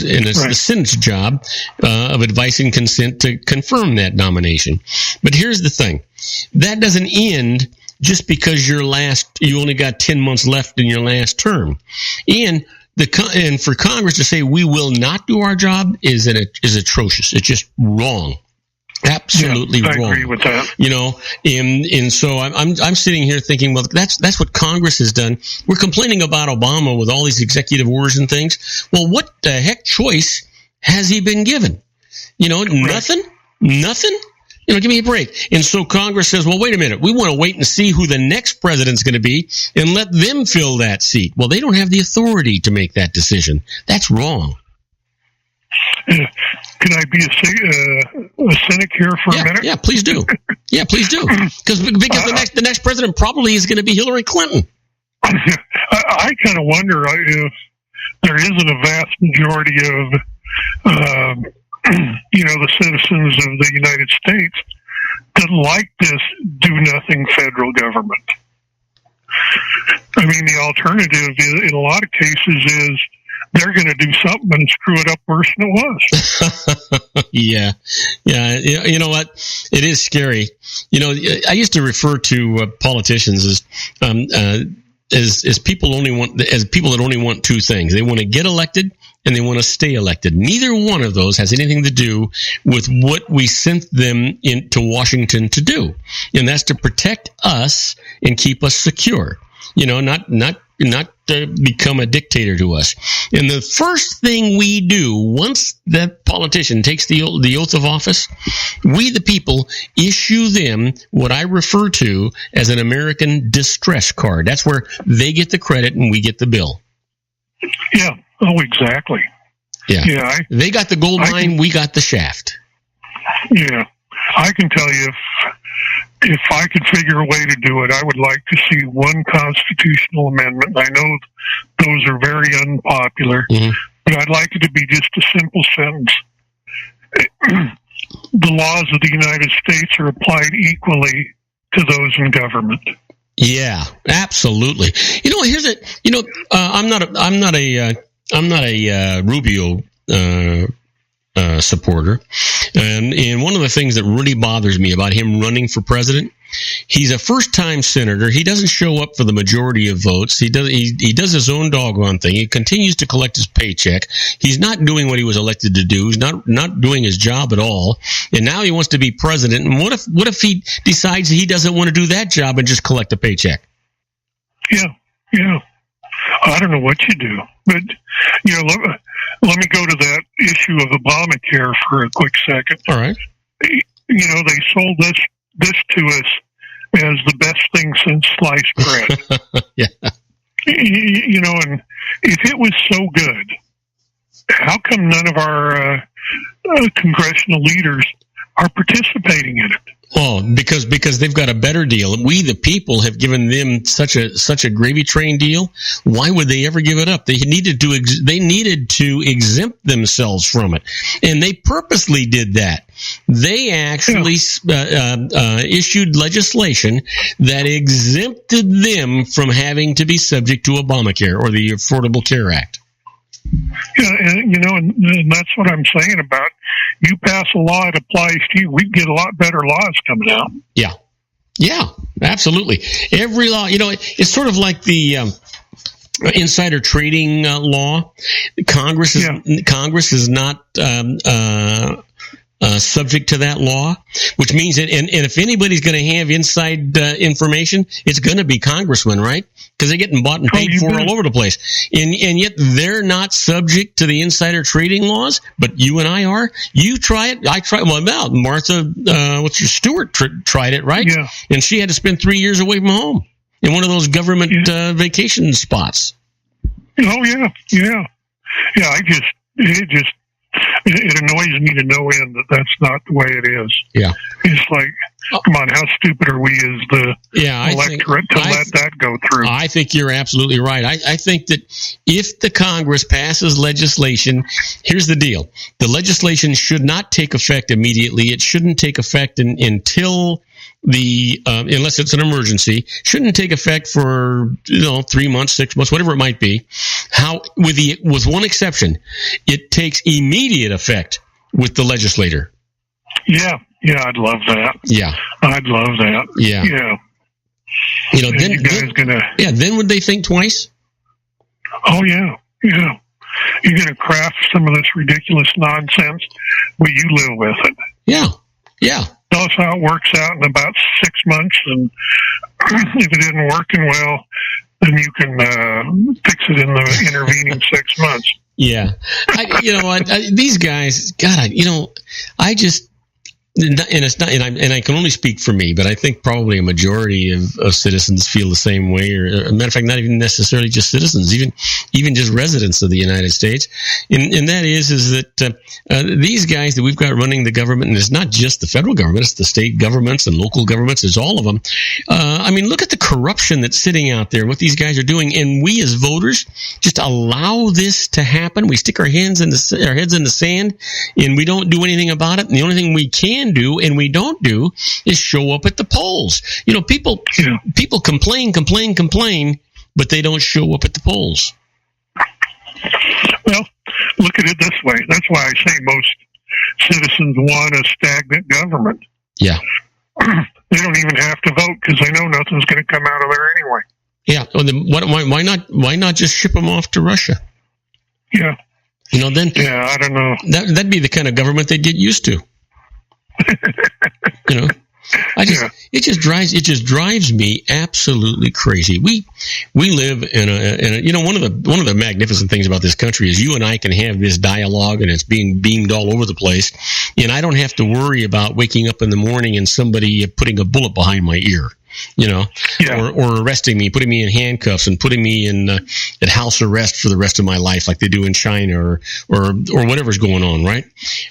Speaker 2: Senate's job of advice and consent to confirm that nomination. But here's the thing. That doesn't end just because you only got 10 months left in your last term. And for Congress to say we will not do our job is atrocious. It's just wrong. Absolutely wrong.
Speaker 5: I agree with that.
Speaker 2: And so I'm sitting here thinking, well, that's what Congress has done. We're complaining about Obama with all these executive orders and things. Well, what the heck choice has he been given? Nothing. Give me a break. And so Congress says, well, wait a minute. We want to wait and see who the next president's going to be and let them fill that seat. Well, they don't have the authority to make that decision. That's wrong.
Speaker 5: Can I be a cynic here for a minute?
Speaker 2: Yeah, please do. Yeah, please do. Because the next president probably is going to be Hillary Clinton.
Speaker 5: I kind of wonder if there isn't a vast majority of the citizens of the United States that like this do-nothing federal government. I mean, the alternative in a lot of cases is they're going to do something and screw it up worse than it was.
Speaker 2: Yeah. You know what? It is scary. I used to refer to politicians as people that only want two things. They want to get elected and they want to stay elected. Neither one of those has anything to do with what we sent them into Washington to do, and that's to protect us and keep us secure. Not to become a dictator to us. And the first thing we do once that politician takes the oath of office, we the people issue them what I refer to as an American distress card. That's where they get the credit and we get the bill.
Speaker 5: Yeah. Oh, exactly.
Speaker 2: Yeah. They got the gold mine, we got the shaft.
Speaker 5: Yeah. I can tell you if I could figure a way to do it, I would like to see one constitutional amendment. I know those are very unpopular, but I'd like it to be just a simple sentence. The laws of the United States are applied equally to those in government.
Speaker 2: Yeah, absolutely. Here's it. I'm not a Rubio supporter. And one of the things that really bothers me about him running for president, he's a first-time senator. He doesn't show up for the majority of votes. He does his own doggone thing. He continues to collect his paycheck. He's not doing what he was elected to do. He's not doing his job at all. And now he wants to be president. And what if he decides he doesn't want to do that job and just collect a paycheck?
Speaker 5: Yeah. I don't know what you do, but let me go to that issue of Obamacare for a quick second.
Speaker 2: All right.
Speaker 5: They sold this to us as the best thing since sliced bread.
Speaker 2: Yeah.
Speaker 5: And if it was so good, how come none of our congressional leaders are participating in it?
Speaker 2: Well, because they've got a better deal. We, the people, have given them such a gravy train deal. Why would they ever give it up? They needed to exempt themselves from it, and they purposely did that. They actually issued legislation that exempted them from having to be subject to Obamacare or the Affordable Care Act.
Speaker 5: Yeah, and that's what I'm saying about you pass a law, it applies to you. We'd get a lot better laws coming out.
Speaker 2: Yeah, absolutely. Every law, it's sort of like the insider trading law. Congress is not subject to that law, which means that, and if anybody's going to have inside information, it's going to be congressmen, right? Because they're getting bought and paid for all over the place. And yet they're not subject to the insider trading laws, but you and I are. You try it. I try it. Well, now, Martha, Stewart tried it, right?
Speaker 5: Yeah.
Speaker 2: And she had to spend 3 years away from home in one of those government vacation spots.
Speaker 5: Oh, yeah. Yeah. Yeah, it annoys me to no end that that's not the way it is.
Speaker 2: Yeah.
Speaker 5: It's like, come on, how stupid are we as the electorate to let that go through?
Speaker 2: I think you're absolutely right. I think that if the Congress passes legislation, here's the deal. The legislation should not take effect immediately. It shouldn't take effect until unless it's an emergency, shouldn't take effect for 3 months, 6 months, whatever it might be. With one exception, it takes immediate effect with the legislator.
Speaker 5: Yeah, I'd love that.
Speaker 2: Yeah,
Speaker 5: I'd love that.
Speaker 2: Yeah. Then would they think twice?
Speaker 5: Oh yeah. You're going to craft some of this ridiculous nonsense. Will you live with it?
Speaker 2: Yeah.
Speaker 5: Tell us how it works out in about 6 months, and if it isn't working well, then you can fix it in the intervening 6 months.
Speaker 2: Yeah. These guys, God, I just, and it's not, and I can only speak for me, but I think probably a majority of citizens feel the same way, or a matter of fact, not even necessarily just citizens, even just residents of the United States. And that is that these guys that we've got running the government, and it's not just the federal government, it's the state governments and local governments, it's all of them. Look at the corruption that's sitting out there, what these guys are doing, and we as voters just allow this to happen. We stick our heads in the sand, and we don't do anything about it. And the only thing we can do and we don't do is show up at the polls. People complain, but they don't show up at the polls.
Speaker 5: Well, look at it this way. That's why I say most citizens want a stagnant government.
Speaker 2: Yeah.
Speaker 5: They don't even have to vote because they know nothing's going to come out of there anyway.
Speaker 2: Yeah. Well, then why not just ship them off to Russia?
Speaker 5: Yeah.
Speaker 2: Then.
Speaker 5: Yeah, I don't know.
Speaker 2: That'd be the kind of government they'd get used to. It just drives me absolutely crazy. We live in a one of the magnificent things about this country is you and I can have this dialogue, and it's being beamed all over the place, and I don't have to worry about waking up in the morning and somebody putting a bullet behind my ear. Or arresting me, putting me in handcuffs and putting me in at house arrest for the rest of my life, like they do in China or whatever's going on, right?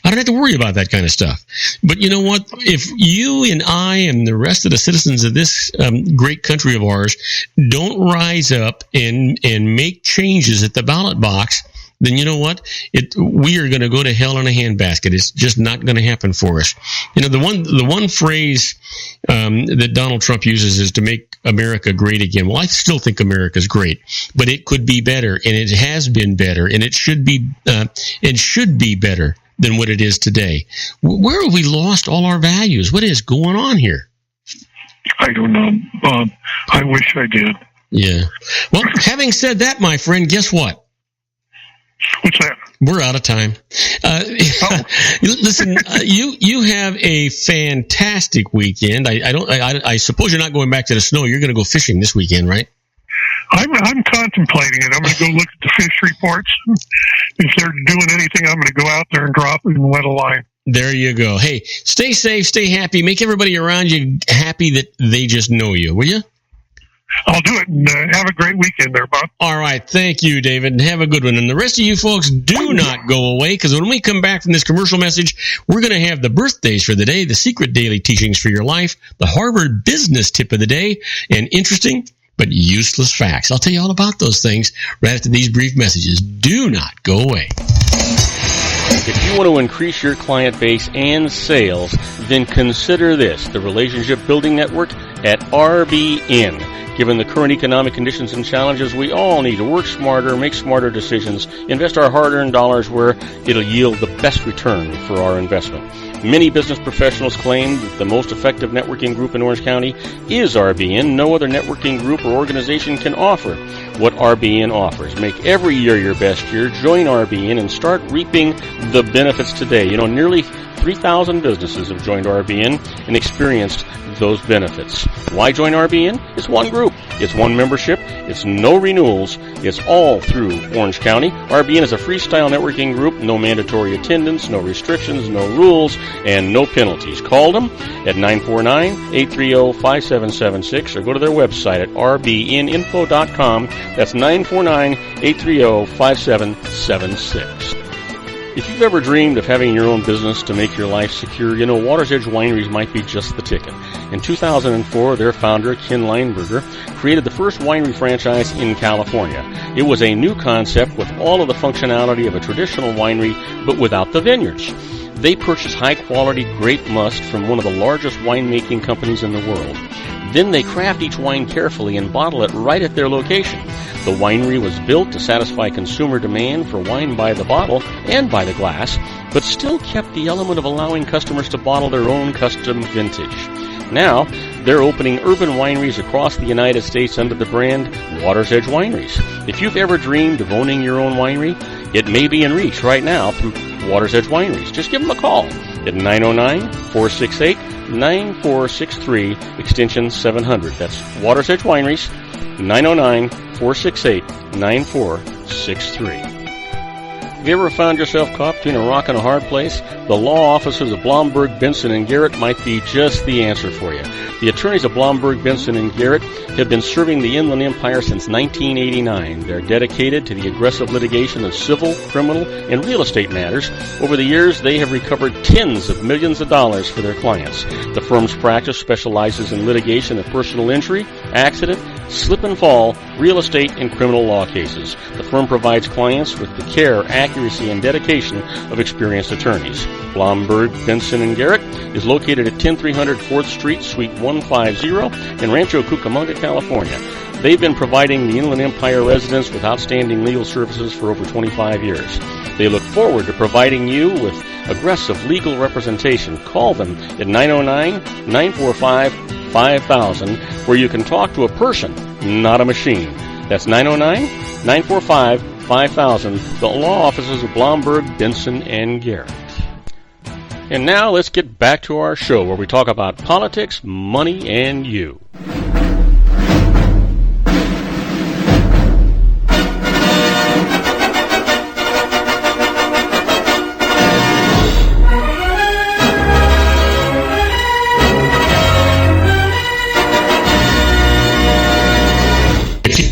Speaker 2: I don't have to worry about that kind of stuff. But you know what? If you and I and the rest of the citizens of this great country of ours don't rise up and make changes at the ballot box, then you know what? We are going to go to hell in a handbasket. It's just not going to happen for us. The one phrase that Donald Trump uses is to make America great again. Well, I still think America's great, but it could be better, and it has been better, and it should be better than what it is today. Where have we lost all our values? What is going on here?
Speaker 5: I don't know, Bob. I wish I did.
Speaker 2: Yeah. Well, having said that, my friend, guess what?
Speaker 5: What's that?
Speaker 2: We're out of time. Listen, you have a fantastic weekend. I suppose you're not going back to the snow. You're going to go fishing this weekend, right?
Speaker 5: I'm contemplating it. I'm going to go look at the fish reports. If they're doing anything, I'm going to go out there and drop it and wet a line.
Speaker 2: There you go. Hey, stay safe, stay happy. Make everybody around you happy that they just know you, will you?
Speaker 5: I'll do it, and have a great weekend there, Bob.
Speaker 2: All right. Thank you, David, and have a good one. And the rest of you folks, do not go away, because when we come back from this commercial message, we're going to have the birthdays for the day, the secret daily teachings for your life, the Harvard business tip of the day, and interesting but useless facts. I'll tell you all about those things right after these brief messages. Do not go away.
Speaker 1: If you want to increase your client base and sales, then consider this, the Relationship Building Network at RBN. Given the current economic conditions and challenges, we all need to work smarter, make smarter decisions, invest our hard-earned dollars where it'll yield the best return for our investment. Many business professionals claim that the most effective networking group in Orange County is RBN. No other networking group or organization can offer what RBN offers. Make every year your best year. Join RBN and start reaping the benefits today. Nearly 3,000 businesses have joined RBN and experienced those benefits. Why join RBN? It's one group. It's one membership. It's no renewals. It's all through Orange County. RBN is a freestyle networking group. No mandatory attendance, no restrictions, no rules, and no penalties. Call them at 949-830-5776 or go to their website at rbninfo.com. That's 949-830-5776. If you've ever dreamed of having your own business to make your life secure, you know Water's Edge Wineries might be just the ticket. In 2004, their founder, Ken Leinberger, created the first winery franchise in California. It was a new concept with all of the functionality of a traditional winery, but without the vineyards. They purchased high-quality grape must from one of the largest winemaking companies in the world. Then they craft each wine carefully and bottle it right at their location. The winery was built to satisfy consumer demand for wine by the bottle and by the glass, but still kept the element of allowing customers to bottle their own custom vintage. Now, they're opening urban wineries across the United States under the brand Water's Edge Wineries. If you've ever dreamed of owning your own winery, it may be in reach right now through Water's Edge Wineries. Just give them a call at 909-468-9463, extension 700. That's Water's Edge Wineries, 909-468-9463. Have you ever found yourself caught between a rock and a hard place? The law offices of Blomberg, Benson, and Garrett might be just the answer for you. The attorneys of Blomberg, Benson, and Garrett have been serving the Inland Empire since 1989. They're dedicated to the aggressive litigation of civil, criminal, and real estate matters. Over the years, they have recovered tens of millions of dollars for their clients. The firm's practice specializes in litigation of personal injury, accident, slip and fall, real estate, and criminal law cases. The firm provides clients with the care, accuracy, and dedication of experienced attorneys. Blomberg, Benson, and Garrett is located at 10300 4th Street, Suite 150 in Rancho Cucamonga, California. They've been providing the Inland Empire residents with outstanding legal services for over 25 years. They look forward to providing you with aggressive legal representation. Call them at 909-945-5000, where you can talk to a person, not a machine. That's 909-945-5000, the law offices of Blomberg, Benson, and Garrett. And now let's get back to our show where we talk about politics, money, and you.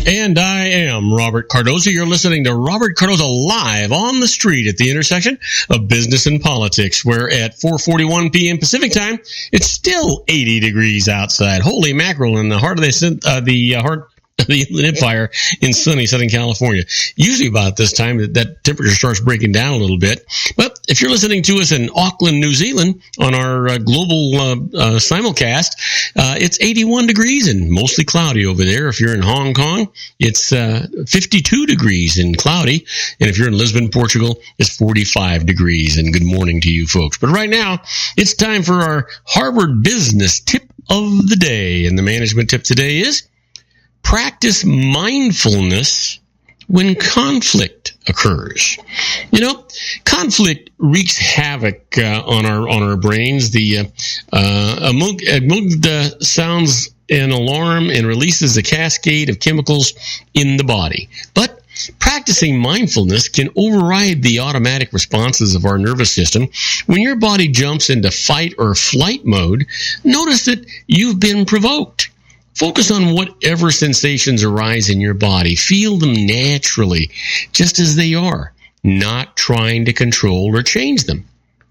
Speaker 2: And I am Robert Cardoza. You're listening to Robert Cardoza live on the street at the intersection of business and politics, where at 4:41 p.m. Pacific time, it's still 80 degrees outside. Holy mackerel, in the heart of the Inland Empire in sunny Southern California. Usually about this time, that temperature starts breaking down a little bit. But if you're listening to us in Auckland, New Zealand, on our global simulcast, it's 81 degrees and mostly cloudy over there. If you're in Hong Kong, it's 52 degrees and cloudy. And if you're in Lisbon, Portugal, it's 45 degrees. And good morning to you folks. But right now, it's time for our Harvard Business Tip of the Day. And the management tip today is: practice mindfulness when conflict occurs. You know, conflict wreaks havoc on our brains. The amygdala sounds an alarm and releases a cascade of chemicals in the body. But practicing mindfulness can override the automatic responses of our nervous system. When your body jumps into fight or flight mode, notice that you've been provoked. Focus on whatever sensations arise in your body. Feel them naturally, just as they are, not trying to control or change them.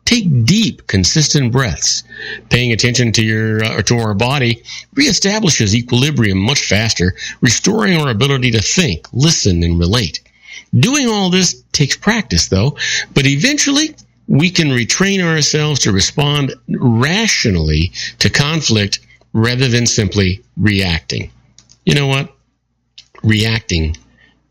Speaker 2: Take deep, consistent breaths. Paying attention to our body reestablishes equilibrium much faster, restoring our ability to think, listen, and relate. Doing all this takes practice, though, but eventually we can retrain ourselves to respond rationally to conflict rather than simply reacting. You know what? Reacting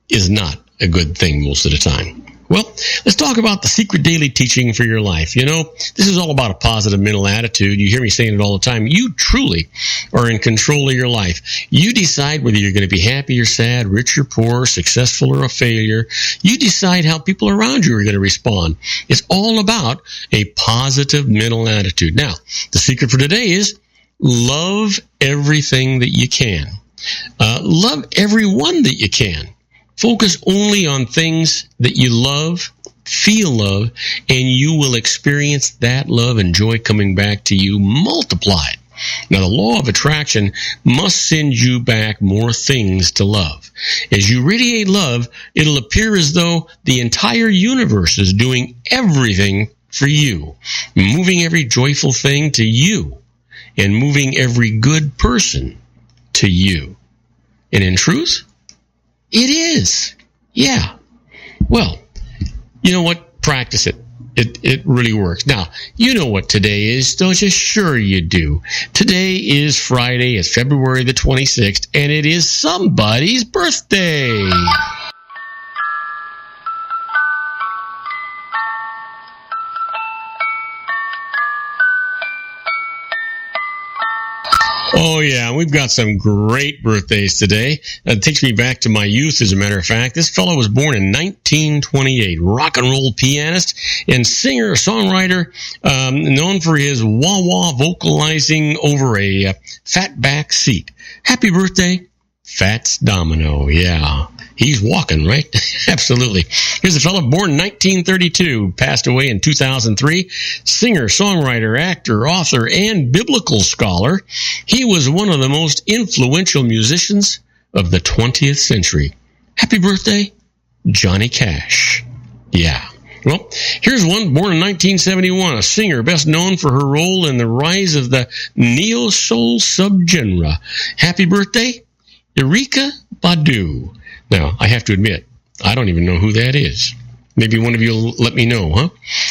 Speaker 2: is not a good thing most of the time. Well, let's talk about the secret daily teaching for your life. You know, this is all about a positive mental attitude. You hear me saying it all the time. You truly are in control of your life. You decide whether you're going to be happy or sad, rich or poor, successful or a failure. You decide how people around you are going to respond. It's all about a positive mental attitude. Now, the secret for today is love everything that you can. Love everyone that you can. Focus only on things that you love, feel love, and you will experience that love and joy coming back to you multiplied. Now, the law of attraction must send you back more things to love. As you radiate love, it'll appear as though the entire universe is doing everything for you, moving every joyful thing to you, and moving every good person to you. And in truth, it is. Yeah. Well, you know what? Practice it. It really works. Now, you know what today is, don't you? Sure you do. Today is Friday. It's February the 26th, and it is somebody's birthday. Oh, yeah, we've got some great birthdays today. That takes me back to my youth, as a matter of fact. This fellow was born in 1928, rock and roll pianist and singer-songwriter, known for his wah-wah vocalizing over a fat back seat. Happy birthday, Fats Domino. Yeah, he's walking, right? Absolutely. Here's a fellow born in 1932, passed away in 2003. Singer, songwriter, actor, author, and biblical scholar. He was one of the most influential musicians of the 20th century. Happy birthday, Johnny Cash. Yeah. Well, here's one born in 1971, a singer best known for her role in the rise of the neo-soul subgenre. Happy birthday, Erykah Badu. Now, I have to admit, I don't even know who that is. Maybe one of you will let me know, huh?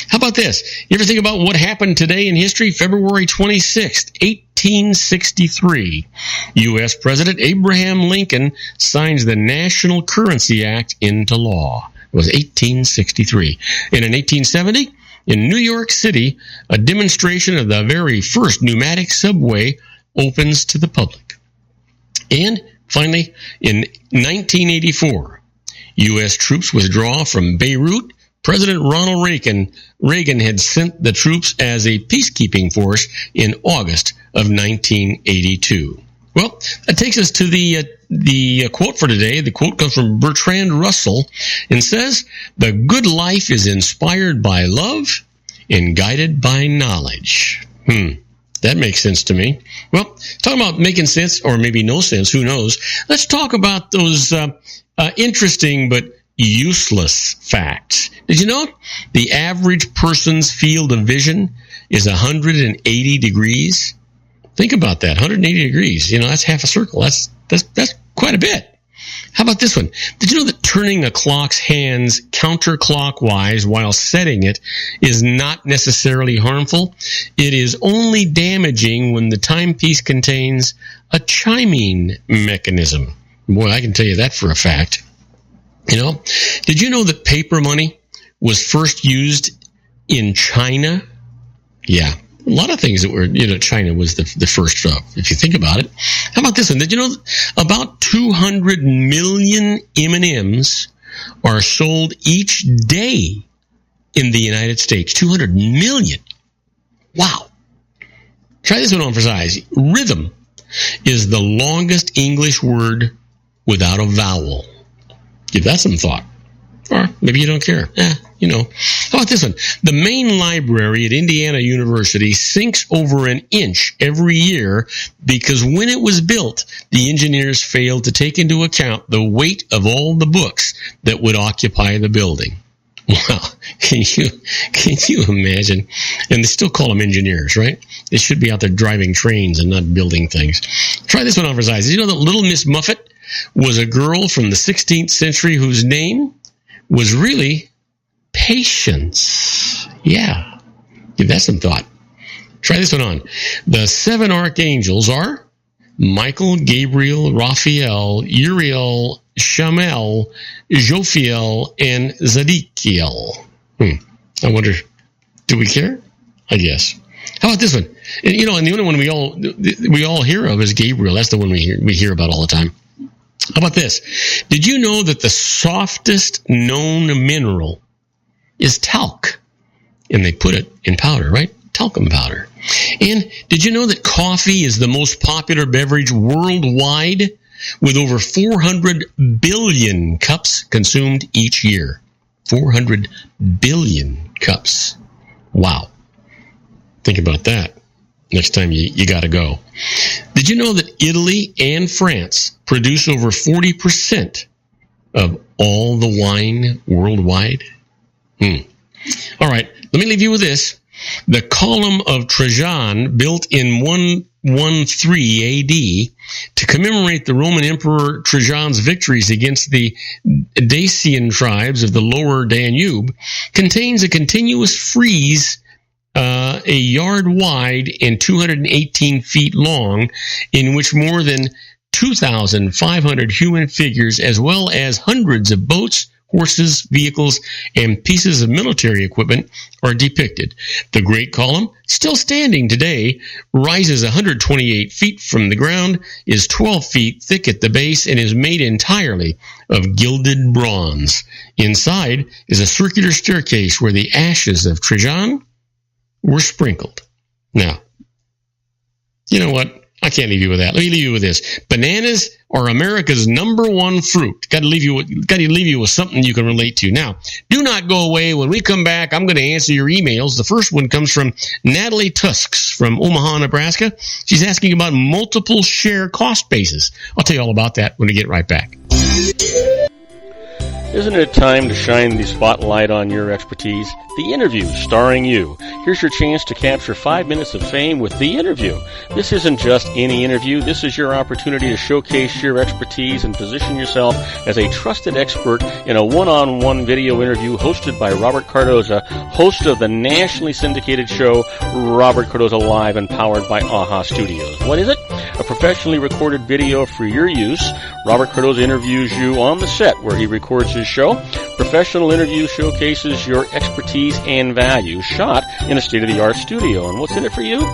Speaker 2: How about this? You ever think about what happened today in history? February 26th, 1863. U.S. President Abraham Lincoln signs the National Currency Act into law. It was 1863. And in 1870, in New York City, a demonstration of the very first pneumatic subway opens to the public. And finally, in 1984, U.S. troops withdraw from Beirut. President Ronald Reagan had sent the troops as a peacekeeping force in August of 1982. Well, that takes us to the quote for today. The quote comes from Bertrand Russell and says, "The good life is inspired by love and guided by knowledge." That makes sense to me. Well, talking about making sense, or maybe no sense, who knows? Let's talk about those interesting but useless facts. Did you know the average person's field of vision is 180 degrees? Think about that, 180 degrees. You know, that's half a circle. That's quite a bit. How about this one? Did you know that turning a clock's hands counterclockwise while setting it is not necessarily harmful? It is only damaging when the timepiece contains a chiming mechanism. Boy, I can tell you that for a fact. You know, did you know that paper money was first used in China? Yeah. A lot of things that were, China was the first, if you think about it. How about this one? Did you know about 200 million M&Ms are sold each day in the United States? 200 million. Wow. Try this one on for size. Rhythm is the longest English word without a vowel. Give that some thought. Or maybe you don't care. How about this one? The main library at Indiana University sinks over an inch every year because when it was built, the engineers failed to take into account the weight of all the books that would occupy the building. Wow. Can you imagine? And they still call them engineers, right? They should be out there driving trains and not building things. Try this one on for size. Did you know that Little Miss Muffet was a girl from the 16th century whose name was really Patience? Yeah. Give that some thought. Try this one on. The 7 archangels are Michael, Gabriel, Raphael, Uriel, Shamel, Jophiel, and Zadikiel. I wonder, do we care? I guess. How about this one? And, and the only one we all hear of is Gabriel. That's the one we hear about all the time. How about this? Did you know that the softest known mineral is talc? And they put it in powder, right? Talcum powder. And did you know that coffee is the most popular beverage worldwide, with over 400 billion cups consumed each year? 400 billion cups. Wow. Think about that next time you got to go. Did you know that Italy and France produce over 40% of all the wine worldwide? All right, let me leave you with this. The Column of Trajan, built in 113 AD to commemorate the Roman Emperor Trajan's victories against the Dacian tribes of the lower Danube, contains a continuous frieze a yard wide and 218 feet long, in which more than 2,500 human figures, as well as hundreds of boats, horses, vehicles, and pieces of military equipment are depicted. The Great Column, still standing today, rises 128 feet from the ground, is 12 feet thick at the base, and is made entirely of gilded bronze. Inside is a circular staircase where the ashes of Trajan were sprinkled. Now, you know what? I can't leave you with that. Let me leave you with this. Bananas are America's number one fruit. Got to leave you with something you can relate to. Now, do not go away. When we come back, I'm going to answer your emails. The first one comes from Natalie Tusks from Omaha, Nebraska. She's asking about multiple share cost basis. I'll tell you all about that when we get right back.
Speaker 1: Isn't it time to shine the spotlight on your expertise? The Interview, starring you. Here's your chance to capture 5 minutes of fame with The Interview. This isn't just any interview. This is your opportunity to showcase your expertise and position yourself as a trusted expert in a one-on-one video interview hosted by Robert Cardoza, host of the nationally syndicated show Robert Cardoza Live and powered by AHA Studios. What is it? A professionally recorded video for your use. Robert Cardoza interviews you on the set where he records his show. Professional interview showcases your expertise and value, shot in a state-of-the-art studio. And what's in it for you?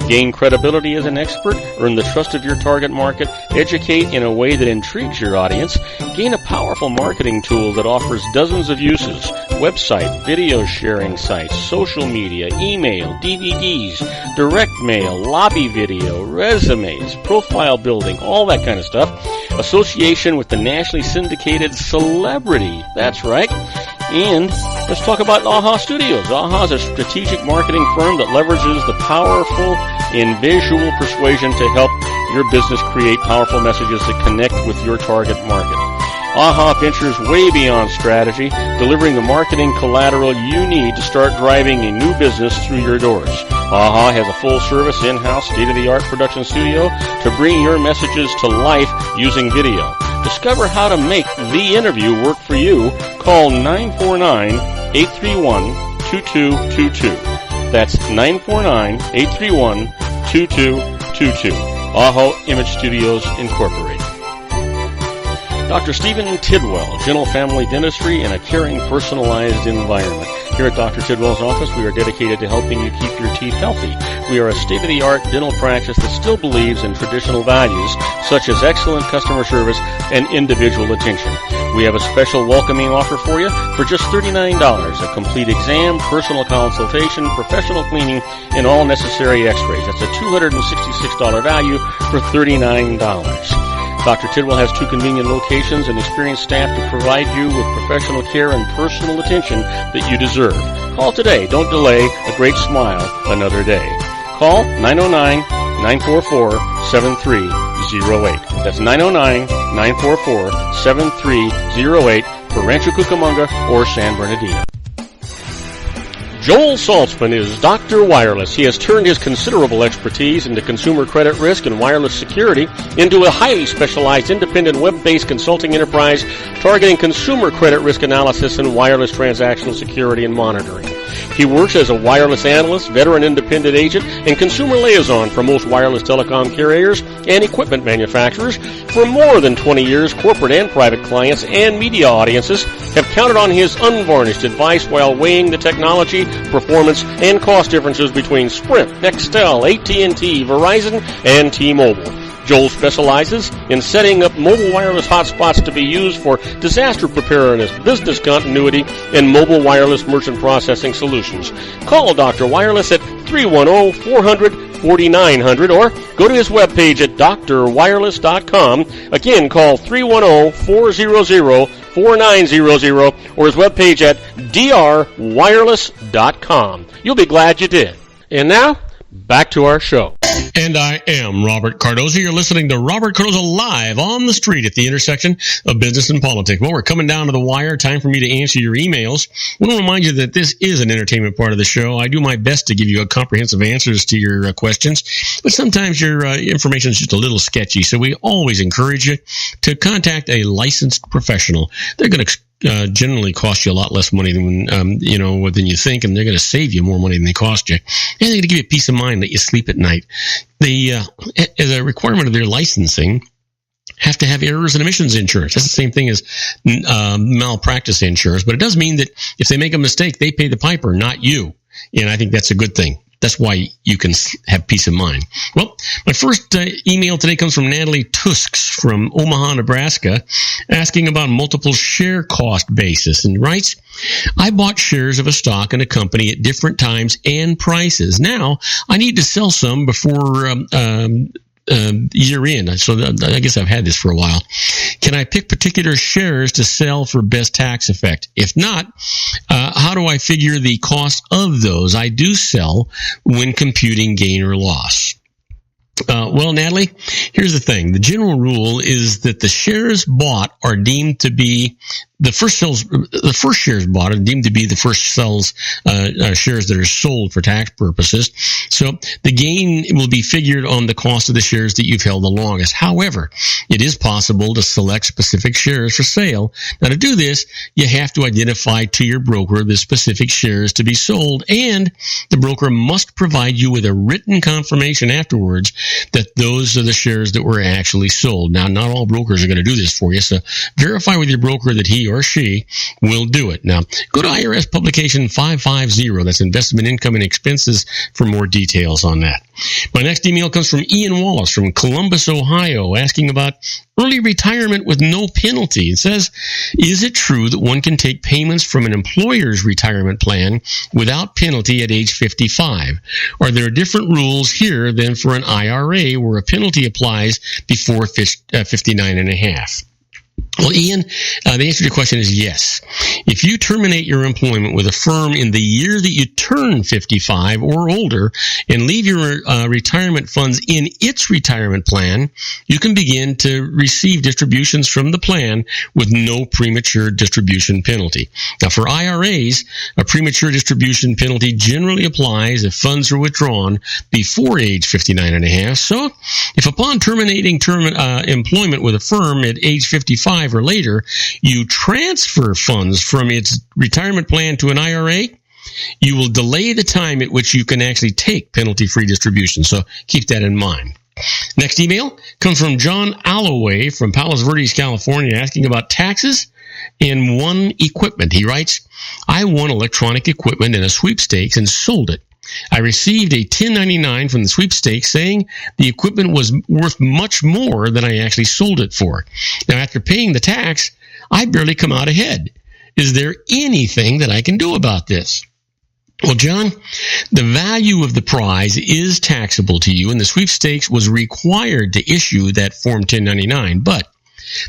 Speaker 1: Gain credibility as an expert, earn the trust of your target market, educate in a way that intrigues your audience, gain a powerful marketing tool that offers dozens of uses: website, video sharing sites, social media, email, DVDs, direct mail, lobby video, resumes, profile building, all that kind of stuff. Association with the nationally syndicated celebrity. That's right. And let's talk about AHA Studios. AHA is a strategic marketing firm that leverages the powerful in visual persuasion to help your business create powerful messages that connect with your target market. AHA ventures way beyond strategy, delivering the marketing collateral you need to start driving a new business through your doors. AHA has a full-service, in-house, state-of-the-art production studio to bring your messages to life using video. Discover how to make The Interview work for you. Call 949-831-2222. That's 949-831-2222. AHA Image Studios, Incorporated. Dr. Stephen Tidwell, Gentle Family Dentistry in a caring, personalized environment. Here at Dr. Tidwell's office, we are dedicated to helping you keep your teeth healthy. We are a state-of-the-art dental practice that still believes in traditional values, such as excellent customer service and individual attention. We have a special welcoming offer for you for just $39, a complete exam, personal consultation, professional cleaning, and all necessary x-rays. That's a $266 value for $39. Dr. Tidwell has 2 convenient locations and experienced staff to provide you with professional care and personal attention that you deserve. Call today. Don't delay. A great smile another day. Call 909-944-7308. That's 909-944-7308 for Rancho Cucamonga or San Bernardino. Joel Saltzman is Dr. Wireless. He has turned his considerable expertise into consumer credit risk and wireless security into a highly specialized independent web-based consulting enterprise targeting consumer credit risk analysis and wireless transactional security and monitoring. He works as a wireless analyst, veteran independent agent, and consumer liaison for most wireless telecom carriers and equipment manufacturers. For more than 20 years, corporate and private clients and media audiences have counted on his unvarnished advice while weighing the technology, performance, and cost differences between Sprint, Nextel, AT&T, Verizon, and T-Mobile. Joel specializes in setting up mobile wireless hotspots to be used for disaster preparedness, business continuity, and mobile wireless merchant processing solutions. Call Dr. Wireless at 310-400-4900 or go to his webpage at drwireless.com. Again, call 310-400-4900 or his webpage at drwireless.com. You'll be glad you did. And now, back to our show.
Speaker 2: And I am Robert Cardoza. You're listening to Robert Cardoza live on the street at the intersection of business and politics. Well, we're coming down to the wire. Time for me to answer your emails. I want to remind you that this is an entertainment part of the show. I do my best to give you comprehensive answers to your questions, but sometimes your information is just a little sketchy. So we always encourage you to contact a licensed professional. They're going to generally cost you a lot less money than than you think, and they're going to save you more money than they cost you. And they're going to give you peace of mind that you sleep at night. They, as a requirement of their licensing, have to have errors and omissions insurance. That's the same thing as malpractice insurance, but it does mean that if they make a mistake, they pay the piper, not you. And I think that's a good thing. That's why you can have peace of mind. Well, my first email today comes from Natalie Tusks from Omaha, Nebraska, asking about multiple share cost basis, and writes, I bought shares of a stock in a company at different times and prices. Now, I need to sell some before year in. So I guess I've had this for a while. Can I pick particular shares to sell for best tax effect? If not, how do I figure the cost of those I do sell when computing gain or loss? Well, Natalie, here's the thing. The general rule is that the shares bought are deemed to be the first shares bought are deemed to be the first shares that are sold for tax purposes. So the gain will be figured on the cost of the shares that you've held the longest. However, it is possible to select specific shares for sale. Now, to do this, you have to identify to your broker the specific shares to be sold, and the broker must provide you with a written confirmation afterwards that those are the shares that were actually sold. Now, not all brokers are going to do this for you, so verify with your broker that he or she will do it. Now, go to IRS Publication 550. That's Investment Income and Expenses for more details on that. My next email comes from Ian Wallace from Columbus, Ohio, asking about early retirement with no penalty. It says, is it true that one can take payments from an employer's retirement plan without penalty at age 55? Are there different rules here than for an IRA where a penalty applies before 59 and a half? Well, Ian, the answer to your question is yes. If you terminate your employment with a firm in the year that you turn 55 or older and leave your retirement funds in its retirement plan, you can begin to receive distributions from the plan with no premature distribution penalty. Now, for IRAs, a premature distribution penalty generally applies if funds are withdrawn before age 59 and a half. So, if upon terminating employment with a firm at age 55 or later, you transfer funds from its retirement plan to an IRA, you will delay the time at which you can actually take penalty-free distribution. So keep that in mind. Next email comes from John Alloway from Palos Verdes, California, asking about taxes and won equipment. He writes, I won electronic equipment in a sweepstakes and sold it. I received a 1099 from the sweepstakes saying the equipment was worth much more than I actually sold it for. Now, after paying the tax, I barely come out ahead. Is there anything that I can do about this? Well, John, the value of the prize is taxable to you, and the sweepstakes was required to issue that Form 1099, but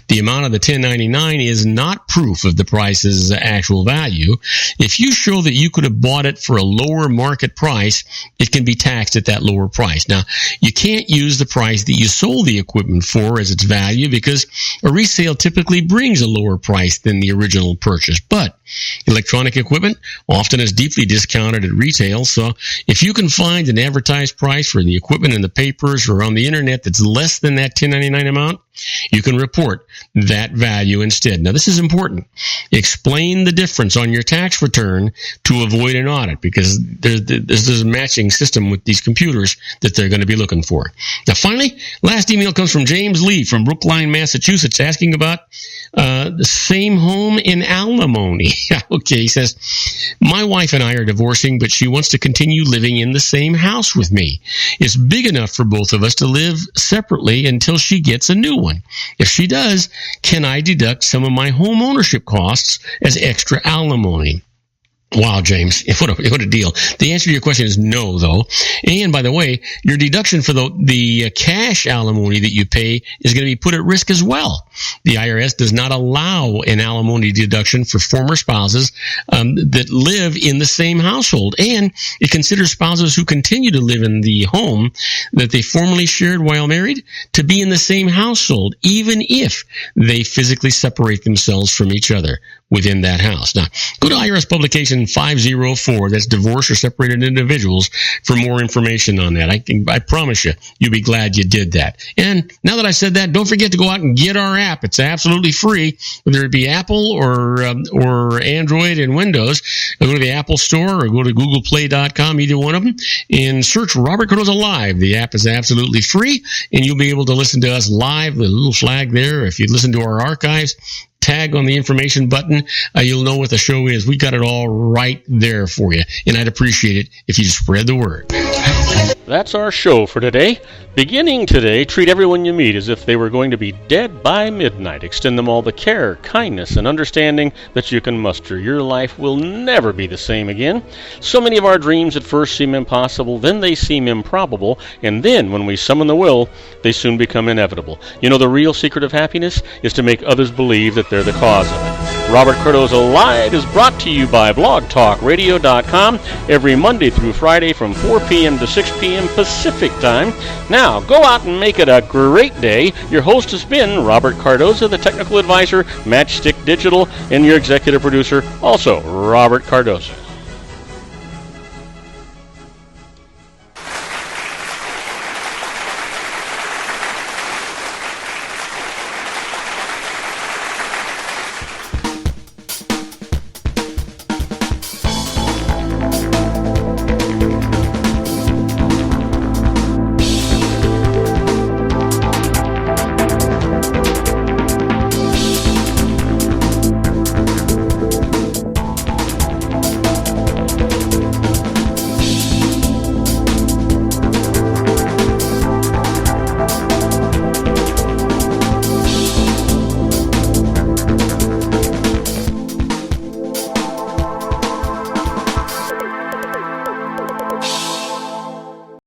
Speaker 2: the amount of the 1099 is not proof of the price's actual value. If you show that you could have bought it for a lower market price, it can be taxed at that lower price. Now, you can't use the price that you sold the equipment for as its value because a resale typically brings a lower price than the original purchase. But electronic equipment often is deeply discounted at retail, so if you can find an advertised price for the equipment in the papers or on the internet that's less than that 1099 amount, you can report that value instead. Now, this is important. Explain the difference on your tax return to avoid an audit, because there's a matching system with these computers that they're going to be looking for. Now, finally, last email comes from James Lee from Brookline, Massachusetts, asking about the same home in alimony. Okay, he says, my wife and I are divorcing, but she wants to continue living in the same house with me. It's big enough for both of us to live separately until she gets a new one. If she does, can I deduct some of my home ownership costs as extra alimony? Wow, James, what a deal. The answer to your question is no, though. And by the way, your deduction for the cash alimony that you pay is going to be put at risk as well. The IRS does not allow an alimony deduction for former spouses that live in the same household, and it considers spouses who continue to live in the home that they formerly shared while married to be in the same household, even if they physically separate themselves from each other within that house. Now, go to IRS publication 504, that's divorce or separated individuals, for more information on that. I promise you'll be glad you did that. And now that I said that, don't forget to go out and get our app. It's absolutely free, whether it be Apple or Android and Windows. Go to the Apple Store or go to googleplay.com, either one of them, and search Robert Cardoza Live. The app is absolutely free, and you'll be able to listen to us live, the little flag there. If you listen to our archives, tag on the information button, you'll know what the show is. We got it all right there for you, and I'd appreciate it if you spread the word.
Speaker 1: That's our show for today. Beginning today, treat everyone you meet as if they were going to be dead by midnight. Extend them all the care, kindness, and understanding that you can muster. Your life will never be the same again. So many of our dreams at first seem impossible, then they seem improbable, and then when we summon the will, they soon become inevitable. You know, the real secret of happiness is to make others believe that they're the cause of it. Robert Cardoza Live is brought to you by blogtalkradio.com every Monday through Friday from 4 p.m. to 6 p.m. Pacific Time. Now, go out and make it a great day. Your host has been Robert Cardoza, the technical advisor, Matchstick Digital, and your executive producer, also Robert Cardoza.